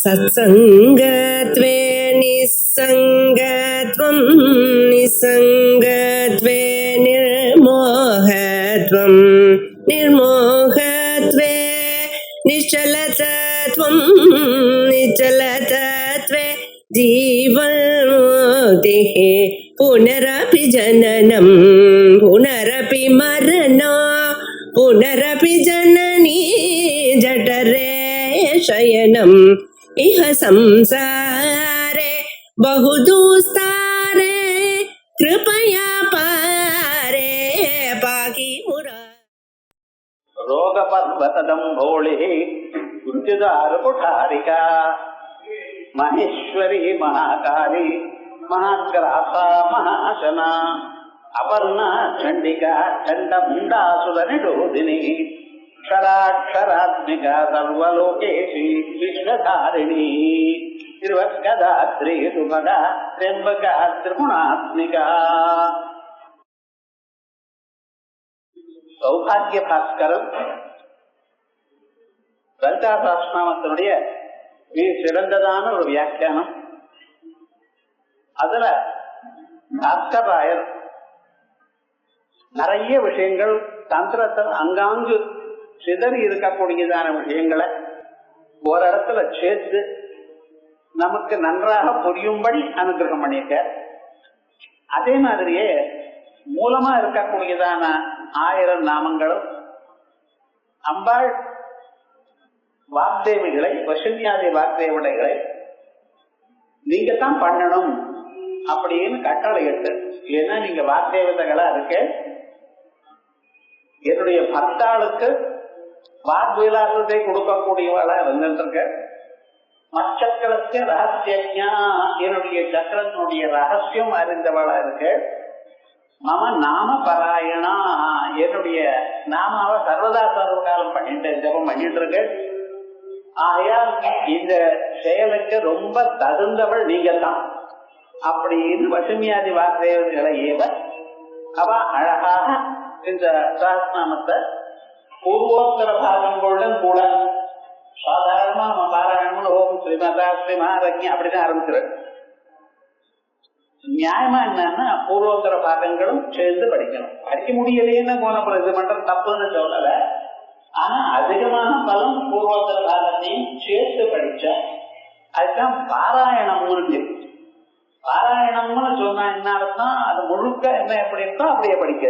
सत्संगत्वे निस्संगत्वं निस्संगत्वे निर्मोहत्वं निर्मोहत्वे निश्चलतत्वं निश्चलतत्वे जीवन्मुक्तिः पुनरपि जननं पुनरपि मरणं पुनरपि जननी जठरे शयनम् इह संसारे बहुदुस्तारे कृपया पारे पाहि मुरा रोगपर्वतदम्भोळिः कुञ्चिदारुकुठारिका महेश्वरी महाकाली महाग्रासा महाशना अपर्णा चण्डिका चण्डमुण्डासुरनिरोधिनी क्षराक्षरात्मिका सर्वलोकेशी विश्वधारिणी त्रिवक्कदात्री सुभगा त्र्यम्बका त्रिगुणात्मिका சௌபாகிய பாஸ்கரன் லலிதா சஹஸ்ரநாமத்தினுடைய மிக சிறந்ததான ஒரு வியாக்கியானம். அதுல பாஸ்கராயர் நிறைய விஷயங்கள் தந்திரத்தில் அங்காங்கு சிதறி இருக்கக்கூடியதான விஷயங்களை ஒரு இடத்துல சேர்த்து நமக்கு நன்றாக புரியும்படி அனுகிரகம் பண்ணியிருக்க. அதே மாதிரியே மூலமா இருக்கக்கூடியதான 1000 நாமங்களும் அம்பாள் வாக்தேவிகளை வசன்யாதி வாக்தேவடைகளை நீங்க தான் பண்ணணும் அப்படின்னு கட்டளை இட்டு, ஏன்னா நீங்க வாக்தேவதைகளா இருக்க, என்னுடைய பக்தாளுக்கு வாக்விலாசத்தை கொடுக்கக்கூடியவளா இருந்திருக்க, மச்சக்கரத்திய ரகசியா என்னுடைய சக்கரத்தினுடைய ரகசியம் அறிந்தவளா இருக்க, மம நாம பராயணா என்னுடைய நாமாவை சர்வதா சர்வகாலம் பண்ணிட்டு ஜபம் பண்ணிட்டு இருக்க. ஆகையால் இந்த செயலுக்கு ரொம்ப தகுந்தவள் நீங்க தான் அப்படின்னு வசமியாதி வாக்தேவதைகளை ஏவ அவ அழகாக இந்த சஹஸ்ரநாமத்தை பூர்வோத்தர பாகங்களுடன் கூட சாதாரணமா பாராயணம் ஓம் ஸ்ரீமதா ஸ்ரீமஹாரஜ்ஞி அப்படிதான் ஆரம்பிச்சிரு. நியாயமா என்னன்னா பூர்வோத்தர பாகங்களும் சேர்ந்து படிக்கணும். படிக்க முடியலையேன்னு போன இது மட்டும் தப்புன்னு சொல்லல. ஆனா அதிகமான பலம் பூர்வோத்தர பாகத்தையும் சேர்த்து படிச்சா அதுதான் பாராயணம்னு. பாராயணம்னு சொன்னா என்ன அர்த்தம்? அது முழுக்க என்ன எப்படி இருக்கோ அப்படியே படிக்க.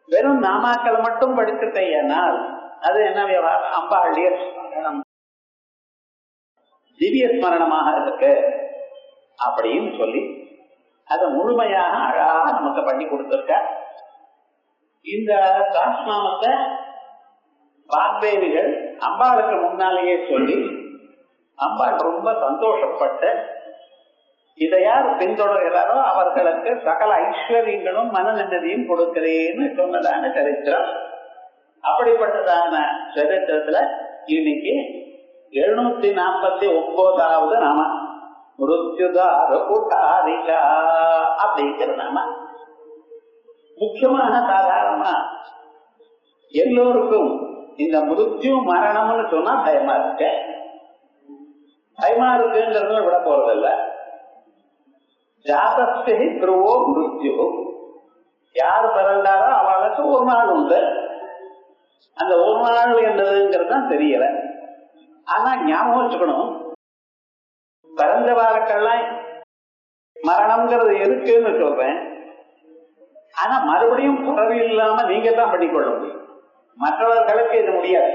வெறும் நாமாக்களை மட்டும் படிச்சுட்டேனால் அது என்ன விவகாரம்? அம்பாளுடைய ஸ்மரணம் திவ்ய ஸ்மரணமாக இருக்கு அப்படின்னு சொல்லி அதை முழுமையாக அழகா நமக்கு பண்ணி கொடுத்திருக்க. இந்த சஹஸ்ரநாமத்தை வாக்தேவிகள் அம்பாளுக்கு முன்னாலேயே சொல்லி அம்பாள் ரொம்ப சந்தோஷப்பட்டு இதை யார் பின்தொடர்கிறாரோ அவர்களுக்கு சகல ஐஸ்வர்யங்களும் மன நிம்மதியும் கொடுக்கிறேன்னு சொன்னதான சரித்திரம். அப்படிப்பட்டதான சரித்திரத்துல இன்னைக்கு 749வது நாம மிருத்யுதாரகுடாரிகா அப்படிங்கிற நாம. முக்கியமான சாதாரணமா எல்லோருக்கும் இந்த மிருத்யு மரணம்னு சொன்னா பயமா இருக்கு. பயமா இருக்குங்கிறத விட போறதில்லை. ஜாதஸ்தி துருவோ மிருத்யு, யார் பிறந்தாரோ அவளுக்கு ஒரு நாள் உண்டு. அந்த ஒரு நாள் என்னதுங்கிறது தான் தெரியல. ஆனா ஞாபகம் வச்சுக்கணும், பிறந்த வாரக்கெல்லாம் மரணம்ங்கிறது இருக்குன்னு சொல்றேன். ஆனா மறுபடியும் பிறவி இல்லாம நீங்க தான் பண்ணிக்கொள்ள முடியும். மற்றவர்களுக்கு இது முடியாது.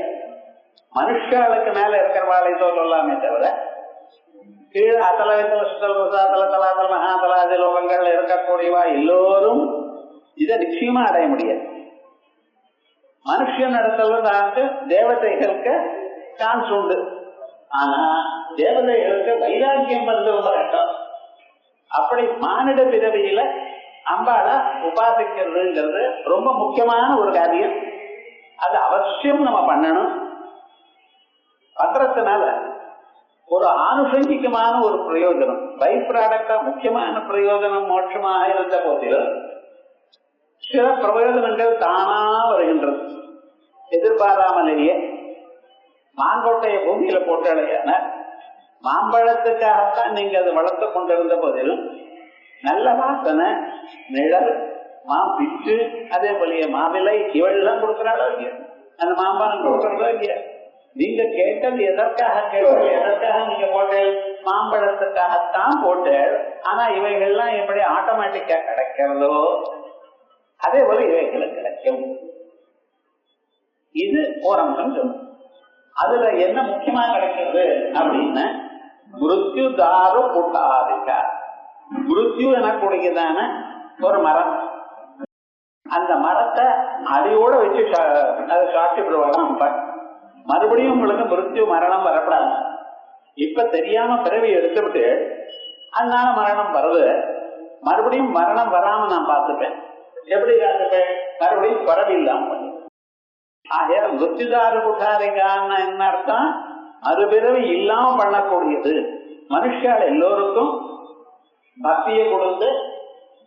மனுஷர்களுக்கு மேல இருக்கிறவாளை சொல்லலாமே தவிர கீழே அத்தல வித்தல சுத்தல தல தலாதல மகாதலாதி லோகங்கள்ல இருக்கக்கூடியவா எல்லோரும் இதை நிச்சயமா அடைய முடியாது. மனுஷன் இடத்துல தேவதைகளுக்கு சான்ஸ் உண்டு. ஆனா தேவதைகளுக்கு வைராக்கியம் வந்து ரொம்ப கஷ்டம். அப்படி மானிட பிறவியில அம்பாள உபாசிக்கிறதுங்கிறது ரொம்ப முக்கியமான ஒரு காரியம். அது அவசியம் நம்ம பண்ணணும். பண்றதுனால ஒரு ஆனுஷங்கிகமான ஒரு பிரயோஜனம், பை ப்ராடக்டா முக்கியமான பிரயோஜனம் மோட்சமாக இருந்த போதிலும் சில பிரயோஜனங்கள் தானா வருகின்றது. எதிர்பாராமலேயே மாங்கோட்டைய பூமியில போட்டாலேயான மாம்பழத்துக்காகத்தான் நீங்க அதை வளர்த்து கொண்டிருந்த போதிலும் நல்ல வாசனை, நிழல், பிச்சு, அதே போலிய மாவிலை இவெல்லாம் கொடுக்கிறாளோ இல்லையா, அந்த மாம்பழம் கொடுக்கறதோ இல்லையா. நீங்க கேட்டது எதற்காக கேட்டது, எதற்காக நீங்க போட்டு மாம்பழத்துக்காகத்தான் போட்டு. ஆனா இவைகள்லாம் எப்படி ஆட்டோமேட்டிக்கா கிடைக்கிறதோ அதே போல இவைகளுக்கு கிடைக்கும். இது ஒரு அம்சம் சொன்ன. அதுல என்ன முக்கியமா கிடைக்கிறது அப்படின்னா மிருத்யுதாரு குட்டாரிக்கா. மிருத்யு எனக்கூடியதான ஒரு மரம், அந்த மரத்தை அடியோட வச்சு அதை சாப்பிட்டு மறுபடியும் உங்களுக்கு மிருத்யு மரணம் வரப்படாது. இப்ப தெரியாம பிறவி எடுத்துவிட்டு அதனால மரணம் வருது. மறுபடியும் மரணம் வராம நான் பார்த்துப்பேன். எப்படி பார்த்துப்பேன்? மறுபடியும் பிறவி இல்லாம பண்ணி. ஆக மிருத்யுதாரு குட்டாரிக்கான்னு என்ன அர்த்தம்? மறுபிறவி இல்லாம பண்ணக்கூடியது. மனுஷால் எல்லோருக்கும் பக்தியை கொடுத்து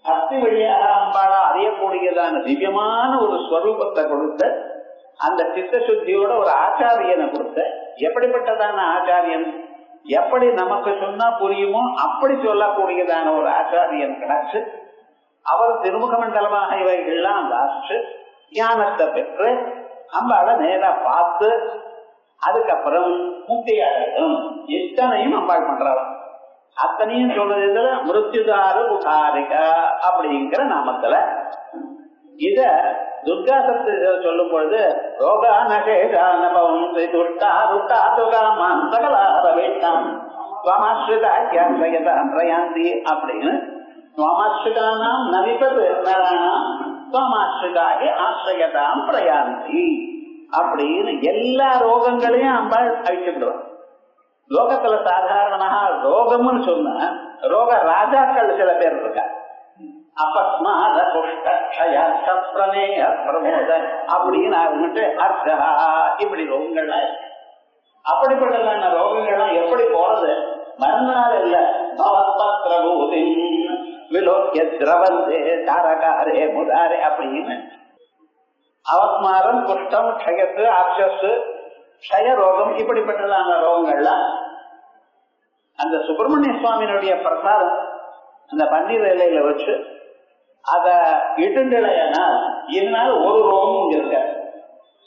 பக்தி வழியாக அம்பாளா அறியக்கூடியதான திவ்யமான ஒரு ஸ்வரூபத்தை கொடுத்த அந்த சித்த சுத்தியோட ஒரு ஆச்சாரியனை கொடுத்த. எப்படிப்பட்டதான ஆச்சாரியன்? எப்படி நமக்கு சொன்னா புரியுமோ அப்படி சொல்லக்கூடியதான ஒரு ஆச்சாரியன் கிடைச்சு அவர் திருமுக மண்டலமாக இவைகள்லாம் தாச்சு ஞானத்தை பெற்று அம்பாளை நேரா பார்த்து அதுக்கப்புறம் முக்தியாகும். இத்தனையும் அம்பாள் பண்றாள். அத்தனையும் சொல்றது இதுல மிருத்யுதாரு குட்டாரிகா அப்படிங்கிற நாமத்துல. இத துர்கா சப்த சொல்லும் பொழுது ரோகா நகேஷானபவம் துஷ்டா ருட்டா துகாமான் சகலாபவேட்டாம் ஸ்வமாஸ்ரிதாக்கியாசயதாம் பிரயாந்தி அப்படின்னு ஸ்வமாஸ்ரிதானாம் நவிபது நராணாம் ஸ்வமாஸ்ரிதாகி ஆசிரியதாம் பிரயாந்தி அப்படின்னு எல்லா ரோகங்களையும் அம்பாள் அழிச்சுடுவார். லோகத்துல சாதாரணமாக ரோகம்னு சொன்னா ரோக ராஜாக்கள் சில பேர் இருக்காங்க. அபஸ்மாத புஷ்டக்ஷய சப்ரமேய பிரமோத அப்படின்னு அவங்ககிட்ட அர்த்தா இப்படி ரோகங்கள்லாம் இருக்கு. அப்படிப்பட்ட ரோகங்கள்லாம் எப்படி போறது? மறுநாள் இல்ல பவத்பத்ரபூதி விலோக்கிய திரவந்தே தாரகாரே முதாரே அப்படின்னு அவஸ்மாரம், குஷ்டம், க்ஷயத்து, ஆக்ஷஸ், க்ஷய ரோகம் இப்படிப்பட்டதான ரோகங்கள்லாம் அந்த சுப்பிரமணிய சுவாமியினுடைய பிரசாதம் அந்த பன்னீர் இலையில வச்சு அத இட்டுண்டலையானால் இதனால ஒரு ரோகமும் இருக்க.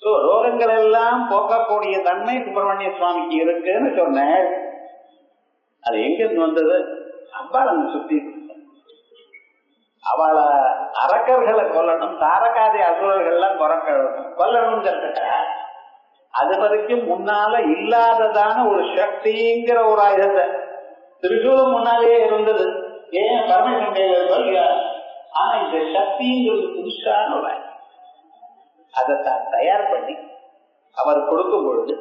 சோ ரோகங்கள் எல்லாம் போக்கக்கூடிய தன்மை சுப்பிரமணிய சுவாமிக்கு இருக்குன்னு சொன்னேன். அது எங்கிருந்து வந்தது? அம்பாள் அங்க சுத்தி அவளை அரக்கர்களை கொல்லணும், தாரகாதி அசுரர்கள்லாம் கொல்லணும்ங்கிறதுக்க அது வரைக்கும் முன்னால இல்லாததான ஒரு சக்திங்கிற ஒரு ஆயுதத்தை திருச்சூலம் முன்னாலே இருந்தது. ஏன் பரமேஸ்வரன்? ஆனா இந்த சக்திங்கிறது புதுசான ஒரு ஆயுதம். அதை தயார் பண்ணி அவர் கொடுக்கும் பொழுது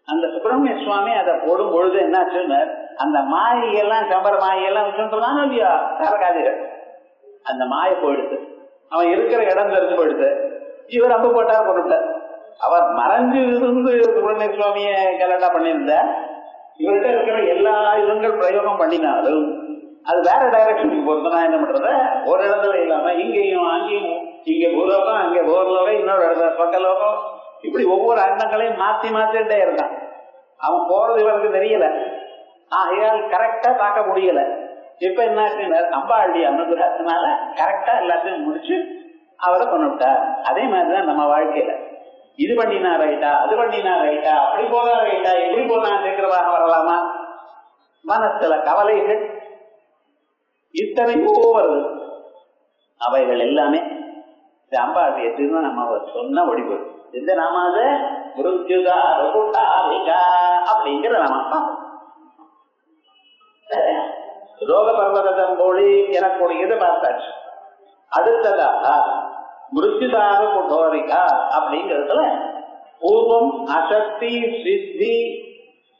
அந்த சுப்பிரமணிய சுவாமி அதை போடும் பொழுது என்னாச்சுன்னு அந்த மாயெல்லாம் சம்பர மாயெல்லாம் வச்சுருந்தானோ இல்லையா தாரகாதிகள், அந்த மாய போயிடுது. அவன் இருக்கிற இடம் தெரிஞ்சு போயிடுது. இவர் அம்பு போட்டா கொண்டுட்டார். அவர் மறைஞ்சு இருந்து சுப்பிரமணிய சுவாமிய கலட்டா பண்ணியிருந்த இவர்கிட்ட இருக்கிற எல்லா ஆயுதங்கள் பிரயோகம் பண்ணினாலும் அது வேற டைரக்ஷனுக்கு போறதுனா என்ன பண்றது? ஒரு இடத்துல இல்லாம இங்கேயும் அங்கேயும், இங்க பூலோகம் அங்கே போர்லோகம் இன்னொரு இடத்துல பக்கலோகம், இப்படி ஒவ்வொரு அண்டங்களையும் மாத்தி மாத்திட்டே இருக்கான். அவன் போறது இவருக்கு தெரியல. ஆகையால் கரெக்டா பார்க்க முடியல. இப்ப என்ன அம்பாளுடைய அனுகிரகத்தினால கரெக்டா எல்லாத்தையும் முடிச்சு அவரை கொண்டுட்டார். அதே மாதிரிதான் நம்ம வாழ்க்கையில இது பண்ணினா ரைட்டா, அது பண்ணினா ரைட்டா, அப்படி போனா ரைட்டா, எப்படி போனா சீக்கிரமாக வரலாமா, மனசுல கவலைகள் இத்தனையோ வருது. அவைகள் எல்லாமே இந்த அம்பாளுடைய திரும்ப நம்ம சொன்ன வடிவு. இந்த நாம அதை அப்படிங்கிற நாம ரோக பர்வதம் போலி எனக்கூடியது பார்த்தாச்சு. அடுத்ததாக மிருத்யுதார குட்டோரிகா அப்படிங்கிறதுல பூர்வம் அசக்தி சித்தி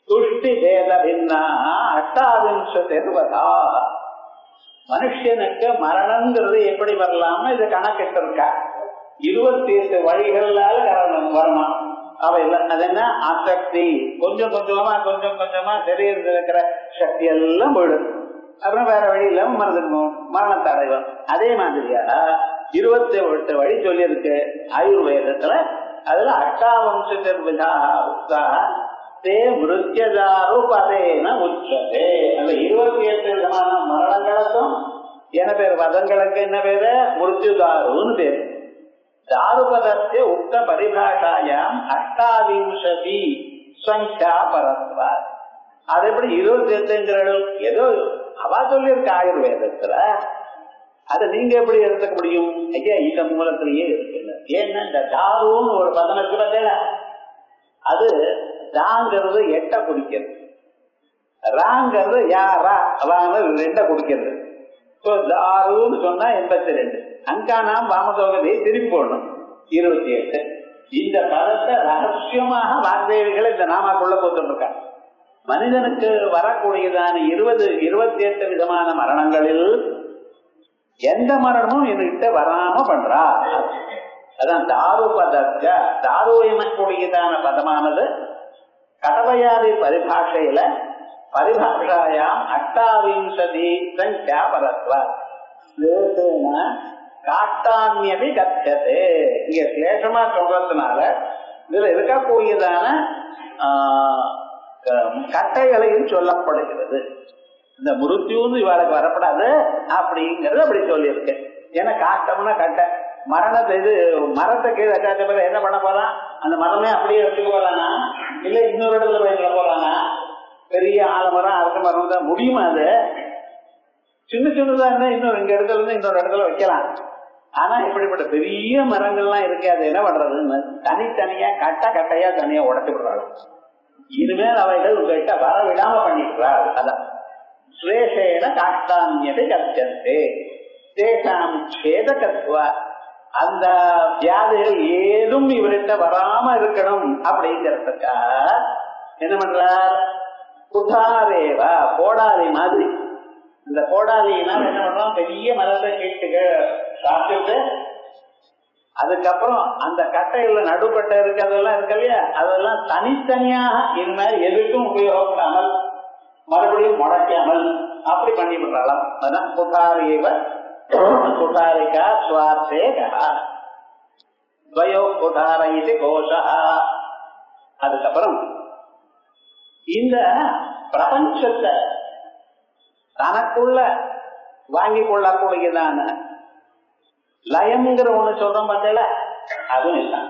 துஷ்டி பேத பின்னா அஷ்டாவிம்சதா. மனுஷனுக்கு மரணங்கிறது எப்படி வரலாம்னு இது கணக்கிட்டு இருக்கா. 28 வழிகளால காரணம் வரணும். அவை அது என்ன? அசக்தி, கொஞ்சம் கொஞ்சமா சரீரத்தில் இருக்கிற சக்தி எல்லாம் போயிடும். அப்புறம் வேற வழி இல்லாம மறந்துடணும், மரணத்தை அடைவோம். அதே மாதிரியா 28 வழி சொல்லியிருக்கு ஆயுர்வேதத்துல. அதுல அஷ்டாவம்சா தே மிருத்யதாரு பதேன உச்சதே. அந்த 28 விதமான மரணங்களுக்கும் என்ன பேரு? பதங்களுக்கு என்ன பேரு? மிருத்யுதாருன்னு பேரு. தாருபதத்தை உக்த பரிபாஷாயாம் அஷ்டாவிம்சதி சங்க்யா பரத்வா. அது எப்படி 28 ஏதோ அவா சொல்லியிருக்க ஆயுர்வேதத்துல, அதை நீங்க எப்படி எடுத்துக்க முடியும்? ஐயா இந்த மூலத்திலேயே இருக்குல்ல. ஏன்னா இந்த தாருன்னு ஒரு பதம் இருக்கு பார்த்தீங்களா, அது தாங்கிறது 8 குடிக்கிறது, ராங்கிறது யாரா அவாங்கிறது 2 குடிக்கிறது. தாருன்னு சொன்னா 82. அங்கானாம் வாமதோகத்தை திருப்பி போடணும் 28. இந்த பதத்தை ரகசியமாக வாக்தேவிகளை இந்த நாமாக்குள்ள போட்டுருக்காங்க. மனிதனுக்கு வரக்கூடியதான 28 விதமான மரணங்களில் எந்த மரணமும் என்கிட்ட வராம பண்றா. அதான் தாரு பதற்க. தாரு எனக்கூடியதான பதமானது கடவையாதி பரிபாஷையில பரிபாஷாயாம் அஷ்டாவிம்சதி சங்க்யா பரத்வா காட்டான்யபி கச்சதே. இங்க சேஷமா சொல்றதுனால இதுல இருக்கக்கூடியதான கட்டைகளையும் சொல்லப்படுகிறது. இந்த மிருத்யுன்னு இவாளுக்கு வரப்படாது அப்படிங்கறது அப்படி சொல்லியிருக்கு. ஏன்னா காட்டம்னா கட்டை, மரணத்தை இது மரத்தை கீழே வச்சாச்ச பிறகு என்ன பண்ண போறான்? அந்த மரமே அப்படியே வச்சுக்க போறானா, இல்ல இன்னொரு இடத்துல வைக்க போறானா? பெரிய ஆலமரம் அரச மரம் தான் முடியுமா? அது சின்ன சின்னதா இருந்தா இன்னொரு இங்க இடத்துல இருந்து இன்னொரு இடத்துல வைக்கலாம். ஆனா இப்படிப்பட்ட பெரிய மரங்கள்லாம் இருக்கு, அது என்ன பண்றதுன்னு தனித்தனியா கட்டையா தனியா உடச்சு விடுறாள். இனிமேல் அவைகள் உங்ககிட்ட வர விடாம பண்ணிடுறாள். அதான் ஸ்ரேஷேன காஷ்டான்யத்தை கச்சந்தே தேசாம் சேதகத்வா. அந்த வியாதிகள் ஏதும் இவர்கிட்ட வராம இருக்கணும் அப்படிங்கிறதுக்காக என்ன பண்றார்? குதாரேவா, கோடாலி மாதிரி. இந்த கோடாலினால் என்ன பண்றோம்? பெரிய மரத்தை கேட்டுக்க சாப்பிட்டு அதுக்கப்புறம் அந்த கட்டையில நடுக்கட்டை இருக்கு, அதெல்லாம் இருக்கு இல்லையா, அதெல்லாம் தனித்தனியாக இனிமேல் எதுக்கும் உபயோகிக்காமல் மறுபடியும் முடக்காமல் அப்படி பண்ணி விடுறாளாம். அதான் குதாரேவ குதாரிகா சுவார்த்தே துவயோ குதார இது கோஷா. அதுக்கப்புறம் இந்த பிரபஞ்சத்தை தனக்குள்ள வாங்கி கொள்ளக்கூடியதான லயம்ங்கிற ஒண்ணு சொல்றோம் பார்த்தல, அதுவும் இல்லை.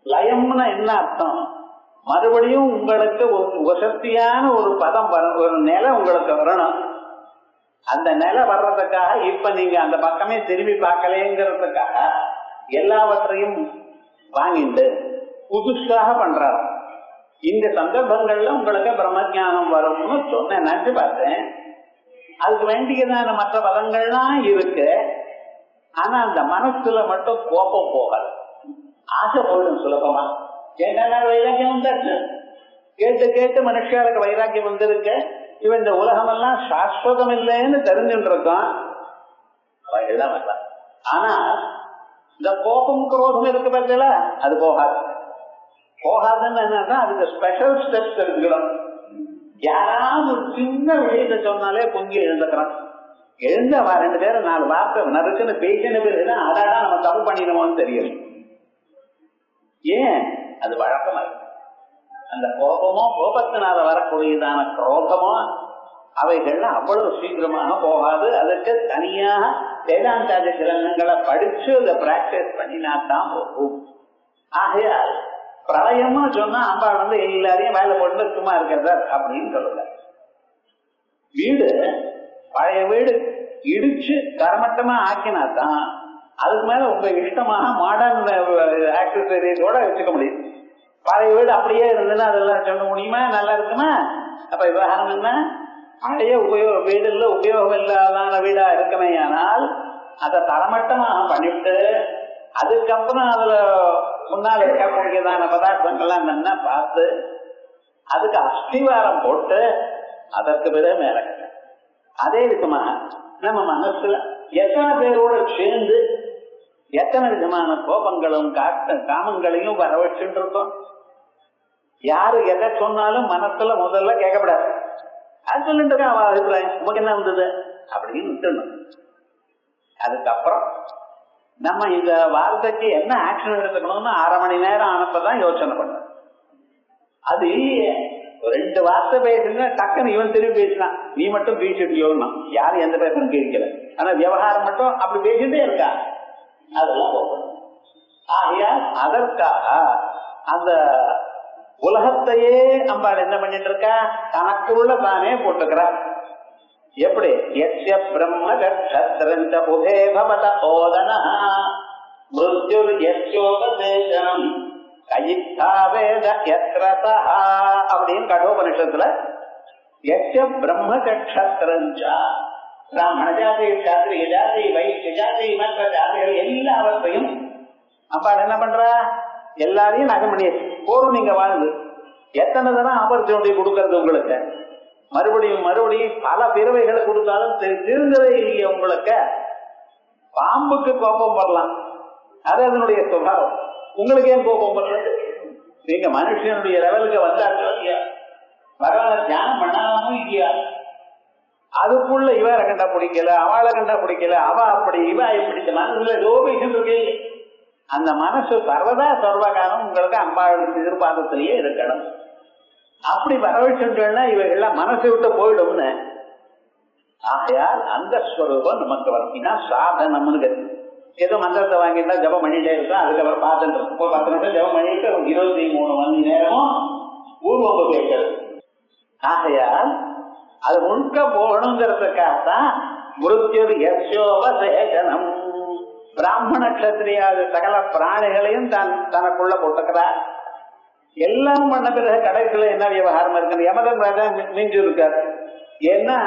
லயம்னா என்ன அர்த்தம்? மறுபடியும் உங்களுக்கு ஒரு வசதியான ஒரு பதம் வர, ஒரு நிலை உங்களுக்கு வரணும். அந்த நிலை வர்றதுக்காக இப்ப நீங்க அந்த பக்கமே திரும்பி பார்க்கலேங்கிறதுக்காக எல்லாவற்றையும் வாங்கிட்டு புதுசாக பண்றாரு. இந்த சந்தர்ப்பங்கள்ல உங்களுக்கு பிரம்மஞானம் வரும்னு சொன்னேன், நினைச்சு பார்த்தேன். அதுக்கு வேண்டியதான மற்ற பதங்கள்லாம் இருக்கு. ஆனா அந்த மனசுல மட்டும் கோபம் போகாது, ஆசை போயிடும் சுலபமா. ஏன்னா வைராக்கியம் வந்தாச்சு, கேட்டு கேட்டு மனுஷாருக்கு வைராக்கியம் வந்திருக்கு. இவன் இந்த உலகம் எல்லாம் சாஸ்வதம் இல்லைன்னு தெரிஞ்சுட்டு இருக்கான். எல்லாம் வரலாம். ஆனா இந்த கோபம் குரோதம் இருக்கு பார்த்தீங்களா, அது போகாது. போகாதுன்னு என்னன்னா அதுக்கு ஸ்பெஷல் ஸ்டெப்ஸ் எடுத்துக்கணும். யாராவது ஒரு சின்ன விஷயத்தை சொன்னாலே பொங்கி எழுந்துக்கிறான். எழுந்தவா 2 பேரும் 4 வார்த்தை நறுக்குன்னு பேசின பேருதான் அதாடா நம்ம தப்பு பண்ணிடுவோம்னு தெரியும். ஏன்? அது வழக்கமா இருக்கு. அந்த கோபமோ கோபத்தினால வரக்கூடியதான குரோதமோ அவைகள்லாம் அவ்வளவு சீக்கிரமாக போகாது. அதுக்கு தனியாக வேதாந்தாதி கிரந்தங்களை படிச்சு அதை பிராக்டிஸ் பண்ணினாத்தான் போகும். ஆகையால் பிரளயம்னு சொன்னா அம்பாள் வந்து எல்லாரையும் வேலை போட்டு சும்மா இருக்கிறத அப்படின்னு சொல்லுங்க. வீடு பழைய வீடு இடிச்சு தரமட்டமா ஆக்கினாதான் அதுக்கு மேல உங்க இஷ்டமாக மாடர்ன் ஆக்சசரிஸோட வச்சுக்க முடியும். பழைய வீடு அப்படியே இருந்ததுன்னா அதெல்லாம் சொல்ல முடியுமா? நல்லா இருக்குமா? அப்ப விவகாரம் என்ன? பழைய வீடுல உபயோகம் இல்லாத வீடா இருக்குமே, ஆனால் அதை தரமட்டமாக பண்ணிவிட்டு அதுக்கப்புறம் அதுல முன்னால் இருக்கக்கூடியதான பதார்த்தங்கள்லாம் என்னன்னா பார்த்து அதுக்கு அஸ்திவாரம் போட்டு அதற்கு பிறகு மேல. அதே விதமாக நம்ம மனசுல எத்தனை பேரோட சேர்ந்து எத்தனை விதமான கோபங்களும் காமங்களையும் வர வச்சுட்டு இருக்கோம். யாரு எதை சொன்னாலும் மனசுல முதல்ல கேட்கப்படாது. அது சொல்லிட்டு இருக்கா, அவ அபிப்பிராயம் உமக்கு என்ன வந்தது அப்படின்னு விட்டுணும். அதுக்கப்புறம் நம்ம இந்த வார்த்தைக்கு என்ன ஆக்ஷன் எடுத்துக்கணும்னு 1/2 மணி நேரம் ஆனப்பதான் யோசனை பண்ண. அது இல்லையே, 2 வார்த்தை பேசுனா டக்குன்னு இவன் திரும்பி பேசினான், நீ மட்டும் பேசிட்டியோன்னா யாரும் எந்த பேப்பரும் கேட்கல. ஆனா விவகாரம் மட்டும் அப்படி பேசிட்டே இருக்கா, அதெல்லாம் போகணும். ஆகையால் அதற்காக அந்த உலகத்தையே அம்பாள் என்ன பண்ணிட்டு இருக்கா, தனக்குள்ள தானே போட்டுக்கிறார். எப்படி யஸ்ய பிரம்ம கஷத்ரஞ்ச உபே பவத ஓதனஹ மிருத்யுர் யஸ்யோபதேசனம் கயித்தா வேத யத்ரதஹ அப்படின்னு கடோபனிஷத்துல யஸ்ய பிரம்ம கஷத்ரஞ்ச பிராமண ஜாதி, சாத்திரிய ஜாதி, வைஷ்ய ஜாதி, மற்ற ஜாதிகள் எல்லாவற்றையும் அம்பாள் என்ன பண்றா, எல்லாரையும் நகம் பண்ணியாச்சு. போரும் நீங்க வாழ்ந்து எத்தனை தானே ஆப்பர்ச்சுனிட்டி கொடுக்கறது உங்களுக்கு, மறுபடியும் மறுபடியும் பல பிறவைகளை கொடுத்தாலும் திருந்ததே இல்லையே உங்களுக்கு. பாம்புக்கு கோபம் வரலாம், அது அதனுடைய சுபாவம். உங்களுக்கு ஏன் கோபம் வர்றது? நீங்க மனுஷனுடைய லெவலுக்கு வந்தாச்சோ இல்லையா, பகவான தியானம் பண்ணாலும் இல்லையா, அதுக்குள்ள இவரை கண்டா பிடிக்கல, அவளை கண்டா பிடிக்கல, அவ அப்படி இவ இப்படி மனசுல லோபிஷன் இருக்கு. அந்த மனசு சர்வதா சர்வகாலம் உங்களுக்கு அம்பாள் எதிர்பார்க்கத்திலேயே இருக்கணும். அப்படி வரவழைச்சுட்டா இவைகள்லாம் மனசை விட்டு போயிடும்னு. ஆகையால் அந்த ஸ்வரூபம் நமக்கு வரீங்கன்னா சாதனம்னு ஏதோ மந்திரத்தை வாங்கிட்டா ஜபம் பண்ணிட்டே இருக்கோம், அதுக்கப்புறம் பார்த்துட்டு ஒரு 10 நிமிஷம் ஜபம் பண்ணிட்டு 23 மணி நேரமும் ஊர்வம்பு கேட்கறது. ஆகையால் அது முழுக்க போகணுங்கிறதுக்காகத்தான் மிருத்யுர் யஸ்யோபசேஷனம் பிராமண கஷத்திரியாத சகல பிராணிகளையும் தனக்குள்ள போட்டுக்கிறார். எல்லாம் பண்ண பிறகு கடைசியில என்ன விவகாரம் இருக்கு, யமதர்மராஜா மிஞ்சு இருக்காரு. ஏன்னா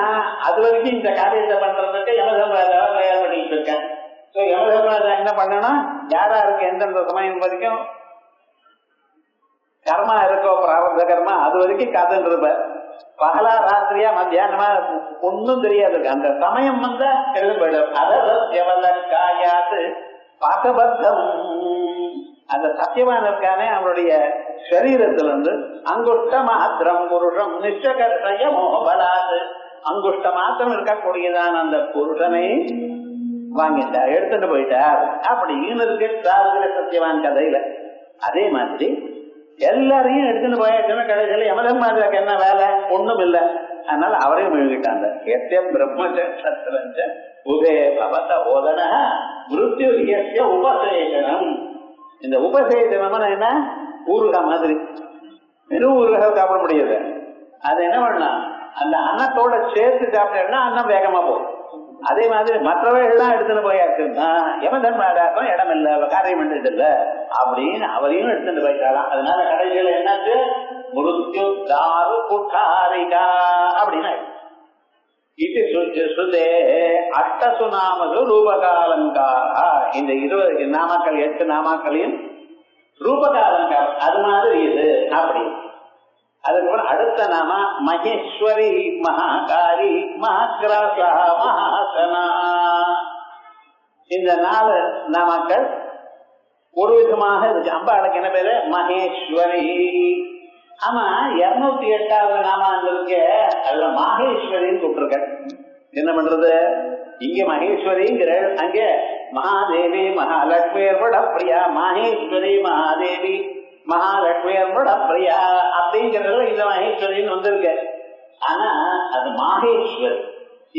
அது வரைக்கும் இந்த காரியத்தை பண்றதுக்கு யமதர்மராஜாவை தயார் பண்ணிட்டு இருக்கேன். யமதர்மராஜா என்ன பண்ணணும், யாராருக்கு எந்தெந்த சமயம் வரைக்கும் கர்மா இருக்கோ பிராரப்த கர்மா அது வரைக்கும் காத்துட்டு இருப்பார். பகலா ராத்திரியா மத்தியானமா ஒன்னும் தெரியாது. அந்த சமயம் வந்தா எழுத போயிடும். அதவலக்காயாது பாகபத்தம் அந்த சத்தியமான இருக்கானே அவனுடைய சரீரத்திலிருந்து அங்குஷ்ட மாத்திரம் புருஷம் நிச்சகர்ஷய மோபலாது அங்குஷ்ட மாத்திரம் இருக்கக்கூடியதான் அந்த புருஷனை வாங்கிட்டார், எடுத்துட்டு போயிட்டார் அப்படின்னு இருக்கு சத்தியவான் கதையில. அதே மாதிரி எல்லாரையும் எடுத்துட்டு போயாச்சுன்னா கடைசியில யமதர்மராஜாக்கு என்ன வேலை, ஒண்ணும் இல்லை. அதனால அவரையும் எழுதிட்டாங்க. எத்தியம் பிரம்மச்சரஞ்ச உபே பவத ஓதன மிருத்யுர்யஸ்ய உபசேஷனம். இந்த உபசேஷனம் என்ன, ஊறுகாய் மாதிரி வெறும் ஊறுகாய் சாப்பிட முடியாது. அது என்ன பண்ணலாம், அந்த அன்னத்தோட சேர்த்து சாப்பிட்டா அன்னம் வேகமா போகும். அதே மாதிரி மற்றவர்கள்லாம் எடுத்துட்டு போயாச்சுன்னா யமதர்மராஜாக்கும் இடம் இல்லை, காரியம் பண்ணிட்டு இல்லை அப்படின்னு அவரையும் எடுத்துட்டு போயிட்டாலாம். அதனால கடைசியில என்னாச்சு, மிருத்யு தாரு குட்டாரிகா அப்படின்னு இது சுதே அஷ்டசு நாமது ரூபகாலங்காரா. இந்த 20 நாமாக்கள் 8 நாமாக்களையும் ரூபகாலங்காரம் அது மாதிரி இது அப்படி. அதுக்கப்புறம் அடுத்த நாம மகேஸ்வரி, மகாகாரி, மகாகிராசா, மகாசனா. இந்த 4 நாமாக்கள் ஒரு விதமாக இருக்கு. அம்பாளுக்கு என்ன பேரு, மகேஸ்வரி. ஆமா 208வது நாம இருக்கு, அதுல மகேஸ்வரின்னு கூப்பிட்டுருக்க. என்ன பண்றது, இங்க மகேஸ்வரிங்கிற, அங்க மகாதேவி மகாலட்சுமியோட பிரியா, மகேஸ்வரி மகாதேவி மகாலட்சுமியோட பிரியா அப்படிங்கிறதுல இந்த மகேஸ்வரின்னு வந்திருக்கு. ஆனா அது மகேஸ்வரி,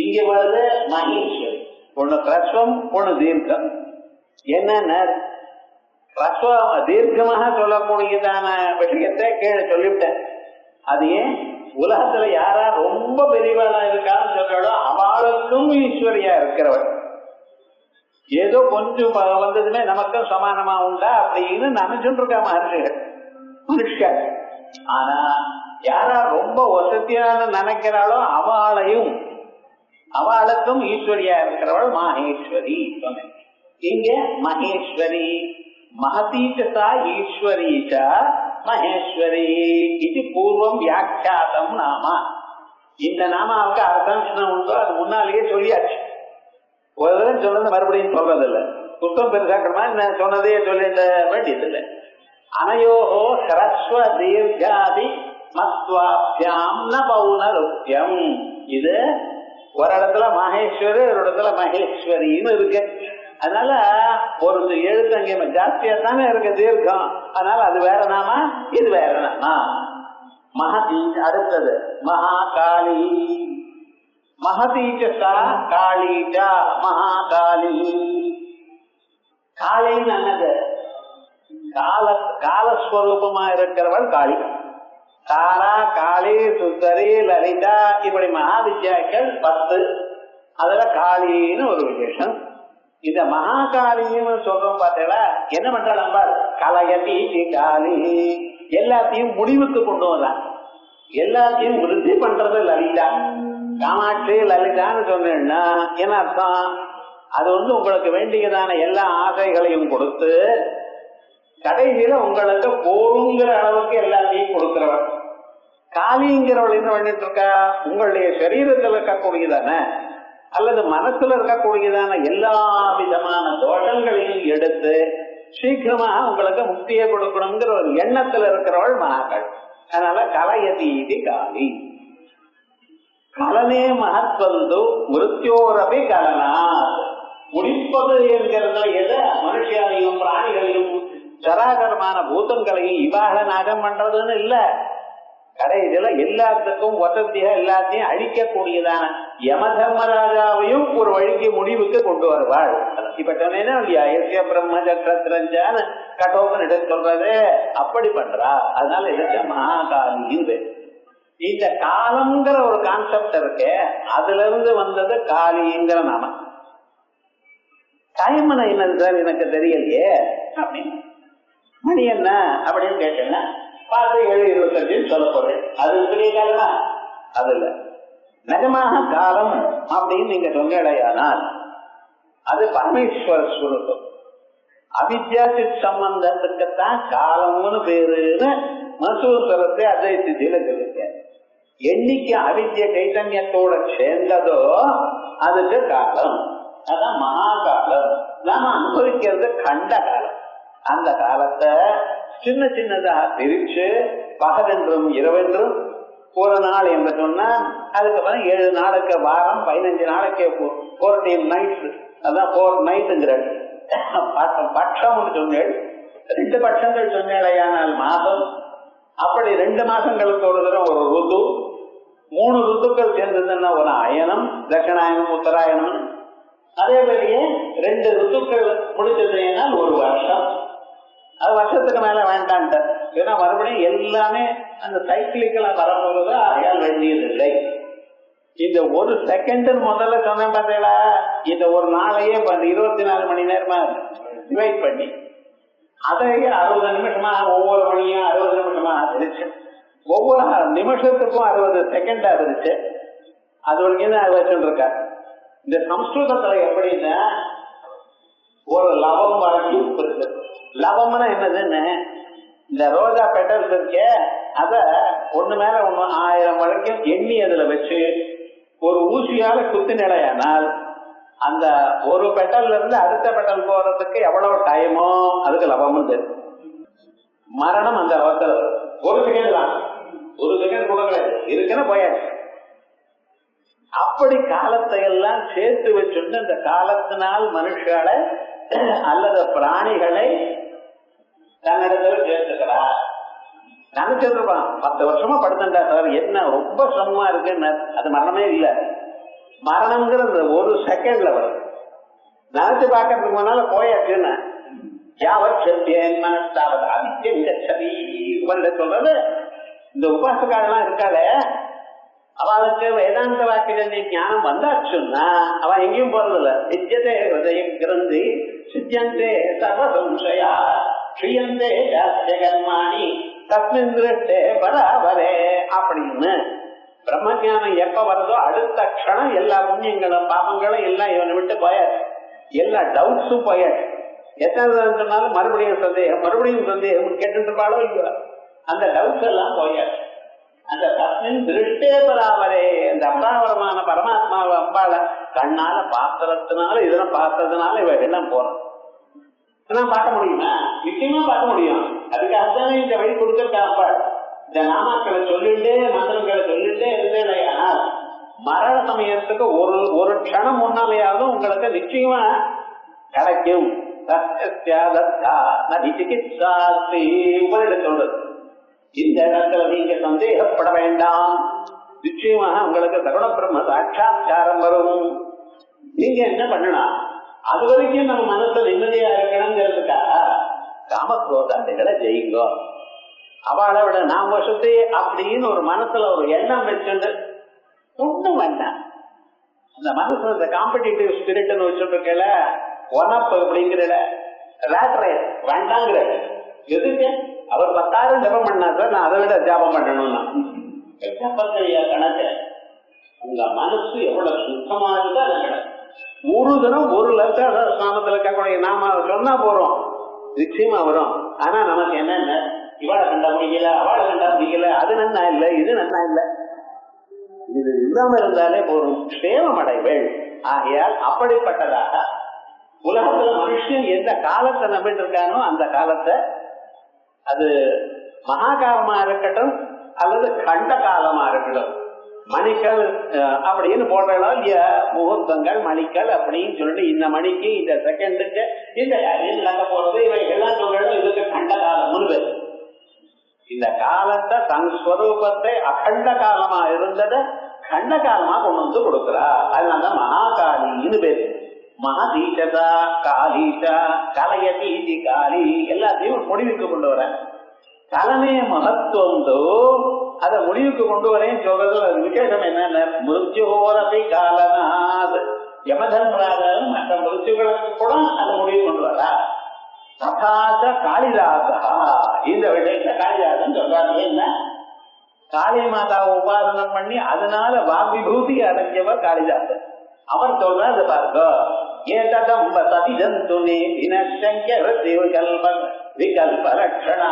இங்க வருது மகேஸ்வரி. ஒண்ணு கிரஸ்வம் ஒண்ணு தீர்க்கம். என்னன்னா தீர்க்கமாக சொல்லக்கூடியதான விஷயத்தை கீழே சொல்லிவிட்டேன். அது ஏன், உலகத்துல யாரா ரொம்ப பெரியவளா இருக்கான்னு சொல்றாளோ அவளுக்கும் ஈஸ்வரியா இருக்கிறவள். ஏதோ கொஞ்சம் வந்ததுமே நமக்கும் சமானமா உண்டா அப்படின்னு நினைச்சுட்டு இருக்கா மகர்ஷிகள் மனுஷா. ஆனா யாரா ரொம்ப வசதியான நினைக்கிறாளோ அவளுக்கும் ஈஸ்வரியா இருக்கிறவள் மகேஸ்வரி சொன்னேன். இங்க மகேஸ்வரி மகதீச்சா ஈஸ்வரீச்சா மகேஸ்வரி இது பூர்வம் வியாக்கியாதம் நாமா. இந்த நாமாவுக்கு அர்த்தம் உண்டோ அது முன்னாலேயே சொல்லியாச்சு. ஒரு தடவை சொன்னது மறுபடியும் சொல்றதில்லை, புத்தம் பெருசாக்கணுமா நான் சொன்னதையே சொல்லிட வேண்டியதில்லை. அனையோகோ ஹ்ரஸ்வ தீர்காதி மத்வாப்யாம் ந பௌனருப்யம். இது ஒரு இடத்துல மகேஸ்வரி ஒரு இடத்துல மகேஸ்வரின்னு இருக்கு. அதனால ஒரு எழுத்து அங்கே ஜாஸ்தியா தானே இருக்கு தீர்க்கம். அதனால அது வேற நாமா இது வேற நாமா. மகதி அடுத்தது மகாகாளி. மகதீச்சா காளீச்சா மகாகாளி. காளின்னு என்னது? காலஸ்வரூபமா இருக்கிறவள் காளி. தாரா, காளி, சுந்தரி, லலிதா, இப்படி மகாவித்யாக்கள் 10. அதுல காளின்னு ஒரு விசேஷம். இந்த மகாகாளின்னு சொல்றோம் பார்த்தீங்களா, என்ன பண்றாள் அம்பாள்? கலையதி காளி. எல்லாத்தையும் முடிவுக்கு கொண்டு வரலாம், எல்லாத்தையும் விருத்தி பண்றது லலிதா. காமாட்சி லலிதான்னு சொன்னா என்ன அர்த்தம்? அது உங்களுக்கு வேண்டியதான எல்லா ஆசைகளையும் கொடுத்து கடைசியில உங்களுக்கு போங்கிற அளவுக்கு எல்லாத்தையும் கொடுக்கிறவள். காளிங்கிறவள் என்ன பண்ணிட்டு இருக்கா? உங்களுடைய சரீரத்தில் இருக்கக்கூடியதான அல்லது மனசுல இருக்கக்கூடியதான எல்லா விதமான தோஷங்களையும் எடுத்து சீக்கிரமா உங்களுக்கு முக்தியை கொடுக்கணுங்கிற ஒரு எண்ணத்துல இருக்கிறவள் மகாக்கள். அதனால கலையதீதி காளி. கலனே மகத்வந்து மிருத்யோரபி கலனா. முடிப்பது என்கிறதுல எதை? மனுஷியாலையும் பிராணிகளையும் சராகரமான பூதங்களையும் இவாக நாகம் பண்றதுன்னு இல்ல. கடைசியில எல்லாத்துக்கும் வசதியா எல்லாத்தையும் அழிக்கக்கூடியதான யம தர்மராஜாவையும் ஒரு வழிக்கு முடிவுக்கு கொண்டு வருவாள். இப்ப சொன்னேன்னா பிரம்மச்சத்திரஞ்சான கட்டோபன் இடம் சொல்றது அப்படி பண்றா. அதனால இது மகாகாளி. இந்த காலம்ங்கிற ஒரு கான்செப்ட் இருக்கு, அதுல இருந்து வந்தது காளிங்கிற நாம. டைம்னா என்னது சார் எனக்கு தெரியலையே அப்படின்னு. மணி என்ன அப்படின்னு கேட்டேன்னா பார்த்து 7:25 சொல்ல போறேன். அது பெரிய காலமா? அது இல்ல. நிஜமாக காலம் அப்படின்னு நீங்க சொன்னடையானால் அது பரமேஸ்வர ஸ்வரூபம். அவித்யா சித் சம்பந்தத்துக்குத்தான் காலம்னு பேருன்னு மசூசரத்தை அத்வைத்தியில சொல்லிருக்க. என்னைக்கு அவித்ய சைத்தன்யத்தோட சேர்ந்ததோ அதுக்கு காலம். அதான் மகாகாலம். நாம அனுபவிக்கிறது கண்ட காலம். அந்த காலத்தை சின்ன சின்னதா பிரிச்சு பகலென்றும் இரவென்றும் ஒரு நாள் என்று சொன்னா அதுக்கப்புறம் 7 நாளுக்கு வாரம், 15 நாளைக்கு 14 நைட்ஸ். அதான் 4 நைட்டுங்கிற பட்சம் சொன்னேன். 2 பட்சங்கள் சொன்னேடையானால் மாதம். அப்படி 2 மாசங்களுக்கு ஒரு தரம் ஒரு ருது. 3 ருத்துக்கள் சேர்ந்ததுன்னா ஒரு அயனம், தட்சிணாயனம், உத்தராயணம். அதே மாதிரியே 2 ருத்துக்கள் முடிச்சதுன்னா ஒரு வருஷம். அது வருஷத்துக்கு மேல வேண்டான்ட்டு. ஏன்னா மறுபடியும் எல்லாமே அந்த சைக்கிளிக்கலா வரப்போறது அயால் வேண்டியது இல்லை. இந்த ஒரு செகண்ட் முதல்ல சொன்னேன் பார்த்தீங்களா, இந்த ஒரு நாளையே 24 மணி நேரமா டிவைட் பண்ணி அதையே 60 நிமிஷமா ஒவ்வொரு மணியும் 60 நிமிஷமா இருந்துச்சு. ஒவ்வொரு நிமிஷத்துக்கும் 60 செகண்டா இருந்துச்சு. அது வரைக்கும் அது வச்சுட்டு இருக்க. இந்த சம்ஸ்கிருதத்துல எப்படின்னா ஒரு லவம் வரைக்கும் இருக்கு. லவம்னா என்னதுன்னு, இந்த ரோஜா பெட்டல்ஸ் இருக்கே அத ஒண்ணு மேல ஒண்ணு 1000 வரைக்கும் எண்ணி அதுல வச்சு ஒரு ஊசியால குத்து நிலையானால் அந்த ஒரு பெட்டல்ல இருந்து அடுத்த பெட்டல் போறதுக்கு எவ்வளவு டைமோ அதுக்கு லவம் தெரியும். மரணம் அந்த அவசர ஒரு செகண்ட் தான், ஒரு செகண்ட் கூட கிடையாது, இருக்குன்னு போயாச்சு. அப்படி காலத்தை எல்லாம் சேர்த்து வச்சுட்டு இந்த காலத்தினால் மனுஷால அல்லது பிராணிகளை தன்னிடத்துல சேர்த்துக்கிறார். நினைச்சிருப்பான் 10 வருஷமா படுத்தா சார், என்ன ரொம்ப சிரமமா இருக்குன்னு. அது மரணமே இல்ல. மரணம்ங்கிறது ஒரு செகண்ட்ல வருது. நினைச்சு பார்க்கறதுக்கு முன்னால போயாச்சுன்னு சொல்றது. இந்த உபாசகாரெல்லாம் இருக்காளே அவளுக்கு வேதாந்த வாக்கிய ஞானம் வந்தாச்சுன்னா அவன் எங்கேயும் போறதில்ல. நித்தியதே ஹிருதயம் கிரந்தி சித்தியந்தே சர்வ சம்சயா ஸ்ரீயந்தே ஜகன்மாணி தஸ்மின் திருஷ்டே பராபரே அப்படின்னு பிரம்மஞானம் எப்ப வருதோ அடுத்த க்ஷணம் எல்லா புண்ணியங்களும் பாபங்களும் எல்லாம் இவனை விட்டு போயாச்சு. எல்லா டவுட்ஸும் போயாச்சு. எத்தனை சொன்னாலும் மறுபடியும் சந்தேகம் கேட்டு இருப்பாளோ இல்லையோ அந்த டவுட்ஸ் எல்லாம் போயாச்சு. அந்த தஸ்மின் திருஷ்டே பராபரே அந்த அபராவரமான பரமாத்மாவை அம்பாள கண்ணால பாத்திரத்தினால இதெல்லாம் பார்த்ததுனால இவ எல்லாம் போறோம். பார்க்க முடியுமா? நிச்சயமா பார்க்க முடியும். அதுக்காகத்தானே இந்த வழி கொடுத்திருக்கா அம்பாள். இந்த நாமாக்களை சொல்லிட்டே மந்திரங்களை சொல்லிட்டே இருந்தேன். மரண சமயத்துக்கு ஒரு க்ஷணம் முன்னாலேயாவது உங்களுக்கு நிச்சயமா கிடைக்கும். சொல்றது இந்த இடத்துல நீங்க சந்தேகப்பட வேண்டாம். நிச்சயமாக உங்களுக்கு சகுண பிரம்ம சாட்சா்காரம் வரும். நீங்க என்ன பண்ணலாம், அது வரைக்கும் நம்ம மனசை நிம்மதியா இருக்கணுங்கிறதுக்காக காமக்ரோதாதிகளை ஜெயிங்கோ. அவளை விட நாம் வருஷத்தே அப்படின்னு ஒரு மனசுல ஒரு எண்ணம் வச்சுட்டு ஒண்ணும் வேண்டாம். அந்த மனசுல இந்த காம்படிட்டிவ் ஸ்பிரிட்னு வச்சுருக்கல, ஒனப்பு அப்படிங்கிற வேண்டாங்கிற எதுக்கு அவர் 10,000 ஜபம் பண்ணா சார், நான் அதை விட ஜாபம் பண்ணணும்னா ஜபத்தைய கணக்கு. உங்க மனசு எவ்வளவு சுத்தமா இருந்தா அது கணக்கு. ஒரு தினம் ஒரு லட்சம் ஸ்நானத்துல இருக்கக்கூடிய நாம சொன்னா போறோம், நிச்சயமா வரும். ஆனா நமக்கு என்னென்ன, இவாளை கண்டா முடியல, அவளை கண்டா முடியல, அது நன்னா இல்லை, இது நன்னா இல்லை, இது இல்லாம இருந்தாலே போதும், சேமம் அடைவேள். ஆகையால் அப்படிப்பட்டதாக உலகத்துல மனுஷன் எந்த காலத்தை நம்பிட்டு இருக்கானோ அந்த காலத்தை, அது மகாகாலமா இருக்கட்டும் அல்லது கண்ட காலமா இருக்கட்டும், மணிக்கள் அப்படின்னு போட்டாலும் இல்லையா, முகூர்த்தங்கள் மணிக்கள் அப்படின்னு சொல்லிட்டு இந்த மணிக்கு இந்த செகண்டுக்கு இந்த நடக்க போறது இவைகள்லாம் சொல்லணும். இதுக்கு கண்ட காலம் பேர். இந்த காலத்தை தன் ஸ்வரூபத்தை அகண்ட காலமா இருந்ததை கண்ட காலமா கொண்டு வந்து கொடுக்குறா. அதனால மகாகாலின்னு பேரு. மகதீசதா காலீசா கலையதீதி காலி எல்லாத்தையும் முடிவுக்கு கொண்டு வர. கலமே மகத்துவம் அதை முடிவுக்கு கொண்டு வரேன்னு சொல்றது விசேஷம் என்னென்ன, மிருத்யோரதை காலனாது யமதர்மராஜாவும் மற்ற மிருத்யுகளுக்கு கூட அதை முடிவு கொண்டு வரா. ததாச காளிதாசா, இந்த விஷயத்த காளிதாசன் சொல்றாரு. என்ன, காளி மாதாவை உபாசனம் பண்ணி அதனால வாக்விபூதி அடைஞ்சவர் காளிதாசன். அவர் சொல்றாரு பாருங்க, ஏததம்ப சதிஜந்துனே தினசங்க விகல்ப விகல்ப லட்சணா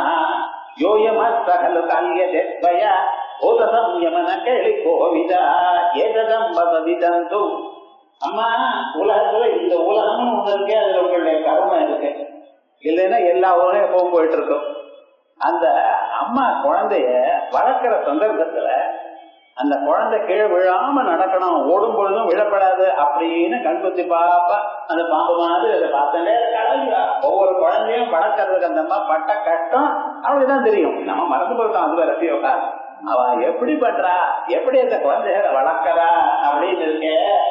யோயமஸ்தகலு கால்யதே ஸ்வயா ஓத சம்யமன கேலி கோவிதா ஏததம்ப சதிஜந்து. அம்மா, உலகத்துல இந்த உலகம்னு ஒண்ணு இருக்கு, அதுல உங்களுடைய கர்மம் இருக்கு, இல்லைன்னா எல்லா உலகம் எப்பவும் போயிட்டு இருக்கும். அந்த அம்மா குழந்தைய வளர்க்கிற சந்தர்ப்பத்துல அந்த குழந்தை கீழே விழாம நடக்கணும், ஓடும் பொழுதும் விழப்படாது அப்படின்னு கண்குத்தி பாப்பா அந்த பாம்பு மாதிரி அதை பார்த்துட்டே இருக்காளா. ஒவ்வொரு குழந்தையும் வளர்க்கறதுக்கு அந்த அம்மா பட்ட கஷ்டம் அவளுக்குதான் தெரியும். நம்ம மறந்து போயிட்டோம், அது வேற ரத்தியோகா. அவ எப்படி பண்றா, எப்படி அந்த குழந்தைகளை வளர்க்கறா அப்படின்னு இருக்க.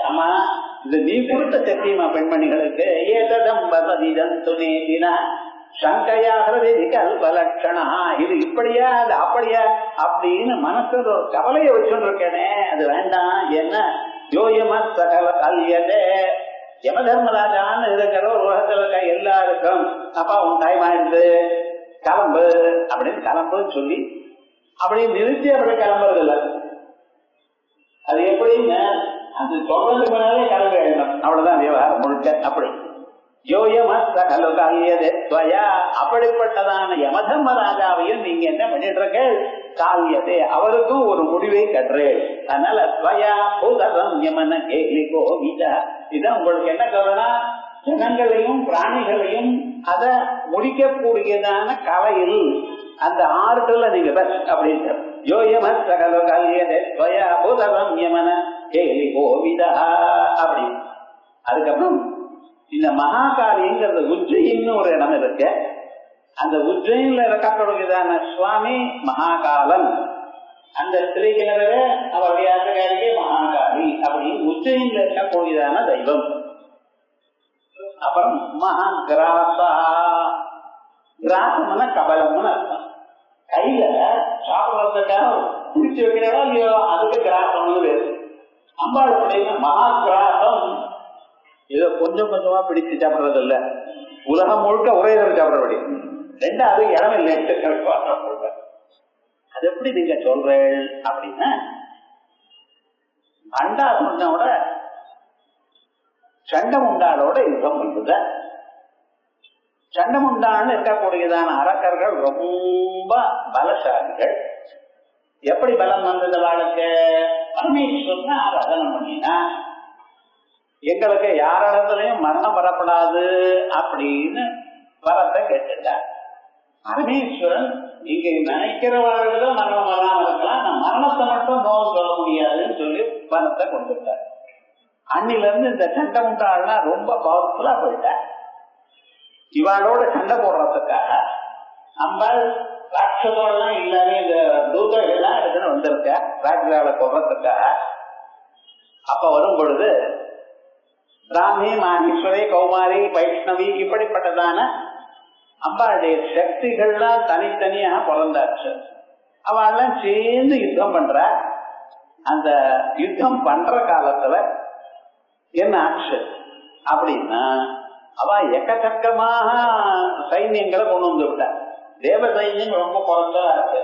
அம்மா, இது நீ கொடுத்த சத்தியமா பெண்மணிகளுக்கு. ஏததம் வசதிதம் துணேதினா சங்கையாகிறது விகல்பலட்சணா, இது இப்படியா அது அப்படியா அப்படின்னு மனசுல ஒரு கவலையை வச்சுட்டு இருக்கேனே, அது வேண்டாம். என்ன, யோயம சகல கல்யதே யமதர்மராஜான்னு இருக்கிற ஒரு உலகத்துல இருக்க எல்லாருக்கும் அப்பா உன் டைம் ஆயிடுது கிளம்பு அப்படின்னு கிளம்புன்னு சொல்லி அப்படி நிறுத்தி அப்படி கிளம்புறது இல்லை. அது எப்படின்னு அது சொல்றதுக்கு முன்னாலே கிளம்பி ஆயிடும், அவ்வளவுதான் விவகாரம் முழுக்க. அப்படி அப்படிப்பட்டதான யமதர்மராஜாவையும் நீங்க என்ன பண்ணிட்டு இருக்க, கால்யதே அவருக்கும் ஒரு முடிவை கட்டுறேன். அதனால இதான் உங்களுக்கு என்ன கவலைனா, ஜனங்களையும் பிராணிகளையும் அதை முடிக்கக்கூடியதான கலையில் அந்த ஆறுல நீங்க பெஸ்ட் அப்படின்னு அப்படி. அதுக்கப்புறம் இந்த மகாகாலிங்கிறது உஜ்ஜயின்னு ஒரு இடம் இருக்கு. அந்த உஜ்ஜயின்ல இருக்கக்கூடியதான சுவாமி மகாகாலன். அந்த ஸ்திரீகிணறு அவருடைய ஆசிரியரே மகாகாலி அப்படின்னு உஜ்ஜயின்ல இருக்கக்கூடியதான தெய்வம். அப்புறம் மகாகிராசா, கிராசம்னா கபலம்னு அர்த்தம். கையில சாப்பிடுறதுக்காக குடிச்சு வைக்கிறதோ இல்லையோ அதுக்கு கிராசம்னு பேரு. அம்பாள் அப்படின்னா மகாகிராசம். ஏதோ கொஞ்சம் கொஞ்சமா பிடிச்சு சாப்பிடுறது இல்ல, உலகம் முழுக்க ஒரே தடவை சாப்பிடபடி. ரெண்டாவது இடம் இல்லை. அது எப்படி நீங்க சொல்றேன் அப்படின்னா, அண்டாசுரனோட சண்டமுண்டாளோட யுத்தம் பண்றது. சண்டமுண்டான்னு இருக்கக்கூடியதான அரக்கர்கள் ரொம்ப பலசாலிகள். எப்படி பலம் வந்தது வாழ்க்கை, பரமேஸ்வரன் ஆராதனை பண்ணினா எங்களுக்கு யாரிடத்துலயும் மரணம் வரப்படாது அப்படின்னு வரத்தை கேட்டுட்டார். பரமேஸ்வரன் நீங்க நினைக்கிறவர்கள் மரணம் வராம இருக்கலாம், நான் மரணத்தை மட்டும் நோய் சொல்ல முடியாதுன்னு சொல்லி வரத்தை கொடுத்துட்டார். அன்னில இருந்து இந்த சண்டை முட்டாள்னா ரொம்ப பவர்ஃபுல்லா போயிட்டார். இவாளோட சண்டை போடுறதுக்காக அம்பாள் ராட்சதெல்லாம் இல்லாம இந்த தூதர்கள்லாம் எடுத்துன்னு வந்திருக்க ராஜாவை கொள்றதுக்காக. அப்ப வரும் பொழுது பிராமி, மாகேஸ்வரி, கௌமாரி, வைஷ்ணவி இப்படிப்பட்டதான அம்பாளுடைய சக்திகள்லாம் தனித்தனியாக பிறந்தாச்சு. அவெல்லாம் சேர்ந்து யுத்தம் பண்ற. அந்த யுத்தம் பண்ற காலத்துல என்ன ஆச்சு அப்படின்னா, அவ எக்கச்சக்கமாக சைன்யங்களை கொண்டு வந்து விட்டார். தேவ சைன்யம் ரொம்ப குறைச்சா இருக்கு.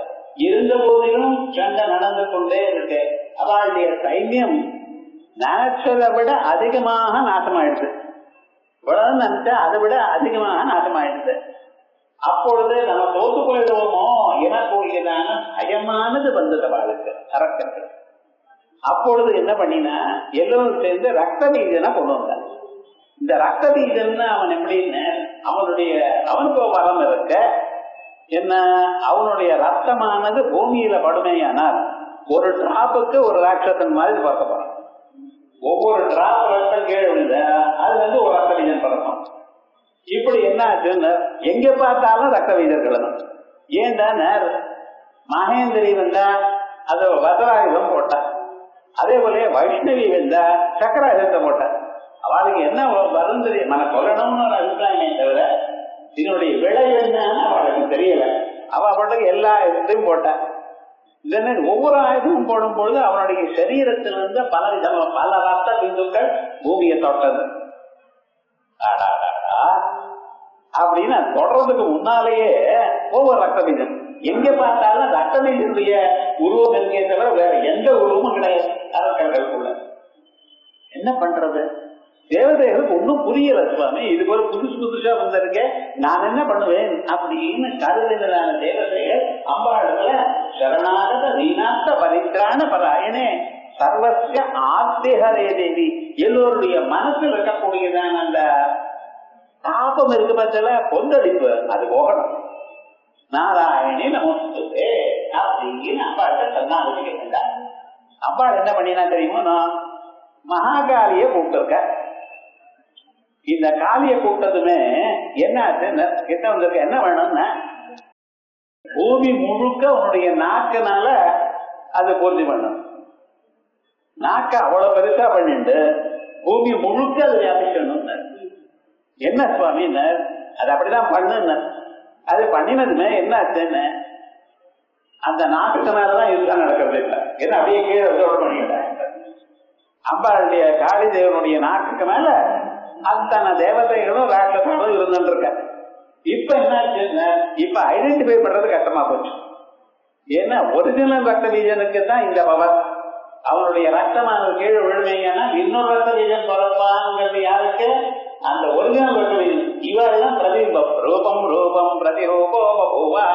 இருந்த போதிலும் சண்டை நடந்து கொண்டே இருக்கு. அவளுடைய சைன்யம் நினைச்சதை விட அதிகமாக நாசமாயிடுது. இவ்வளவு நினைச்சா அதை விட அதிகமாக நாசமாயிடுது. அப்பொழுது நம்ம தோத்து போயிடுவோமோ எனக்கூடியதான பயமானது வந்தது அவளுக்கு, அரக்கர்கள். அப்பொழுது என்ன பண்ணினா, எல்லோரும் சேர்ந்து ரத்த பீஜனை கொண்டு வந்தான். இந்த ரத்த பீஜன் அவன் எப்படின்னு, அவனுக்கு வரம் இருக்க என்ன, அவனுடைய ரத்தமானது பூமியில படுமையானால் ஒரு டிராப்புக்கு ஒரு ராட்சசன் மாதிரி பார்க்க போறான். ஒவ்வொரு டிராப் ரத்தம் கீழே விழுந்த அதுல ஒரு ரத்த பீஜன் பறக்கும். இப்படி என்ன ஆச்சுன்னு, எங்க பார்த்தாலும் ரத்த பீஜர்கள். ஏன்டா மகேந்திரி வந்தா அது வதராயுதம் போட்டா, அதே போல வைஷ்ணவி வந்தா சக்கராயுதத்தை போட்டா. அவளுக்கு என்ன வரும் தெரியும், நான் சொல்லணும்னு ஒரு அபிப்பிராயமே தவிர இதனுடைய விளைவு என்னன்னு அவளுக்கு தெரியல. அவ பாட்டுக்கு எல்லா ஆயுதத்தையும் போட்டா. ஒவ்வொரு ஆயுதமும் போடும் பொழுது அவனுடைய சரீரத்திலிருந்து பல ரத்த பிந்துக்கள் பூமியை தொட்டது. அப்படின்னு தொடர்றதுக்கு முன்னாலேயே ஒவ்வொரு ரத்த பீஜம் எங்க பார்த்தாலும் ரத்த பீஜனுடைய உருவம் இருக்கே தவிர வேற எந்த உருவமும் கிடையாது அரக்கர்களுக்குள்ள. என்ன பண்றது, தேவதைகளுக்கு ஒன்னும் புரியல. சுவாமி, இதுக்கு ஒரு புதுசா வந்திருக்கேன், நான் என்ன பண்ணுவேன் அப்படின்னு கருதினதான தேவதைகள் அம்பாளுல சரணாகத வீணாத்த பரித்ராண பராயணே சர்வசிய ஆத்திஹரே தேவி, எல்லோருடைய மனசில் இருக்கக்கூடியதான அந்த தாபம் இருக்கு பட்சல கொந்தளிப்பு அது போகணும். நாராயணி நமஸ்தே அப்படின்னு அம்பாள்கிட்ட சொன்னாங்க. கேட்டார். அம்பாள் என்ன பண்ணினா தெரியுமோ, நான் மகாகாலிய கூப்பிட்டுருக்க. இந்த காளிய கூப்பிட்டதுமே என்ன ஆச்சுன்னு கிட்ட வந்திருக்க, என்ன வேணும்னா பூமி முழுக்க உன்னுடைய நாக்குனால அது பூர்த்தி பண்ணும். நாக்க அவ்வளவு பெருசா பண்ணிட்டு பூமி முழுக்க அது வியாபிக்கணும். என்ன சுவாமின்னு, அது அப்படிதான் பண்ணு. அது பண்ணினதுமே என்ன ஆச்சுன்னு, அந்த நாட்டுக்கு மேலதான் இதுதான் நடக்கிறது இல்லை. ஏன்னா அப்படியே கீழே பண்ணிக்கிட்டேன். அம்பாளுடைய காளி தேவனுடைய நாட்டுக்கு மேல அத்தனை தேவதைகளும் ராட்சசங்களும் இருந்துட்டு இருக்க. இப்ப என்னாச்சுன்னு, இப்ப ஐடென்டிஃபை பண்றது கஷ்டமா போச்சு. ஏன்னா ஒரிஜினல் ரத்த பீஜனுக்கு தான் இந்த பவர். அவனுடைய ரத்தமான கீழே விழுவீங்கன்னா இன்னொரு ரத்த பீஜன் பரப்பாங்கிறது யாருக்கு, அந்த ஒரிஜினல் ரத்த பீஜன். இவெல்லாம் பிரதிபம் ரூபம் ரூபம் பிரதிரூபோ பபூவா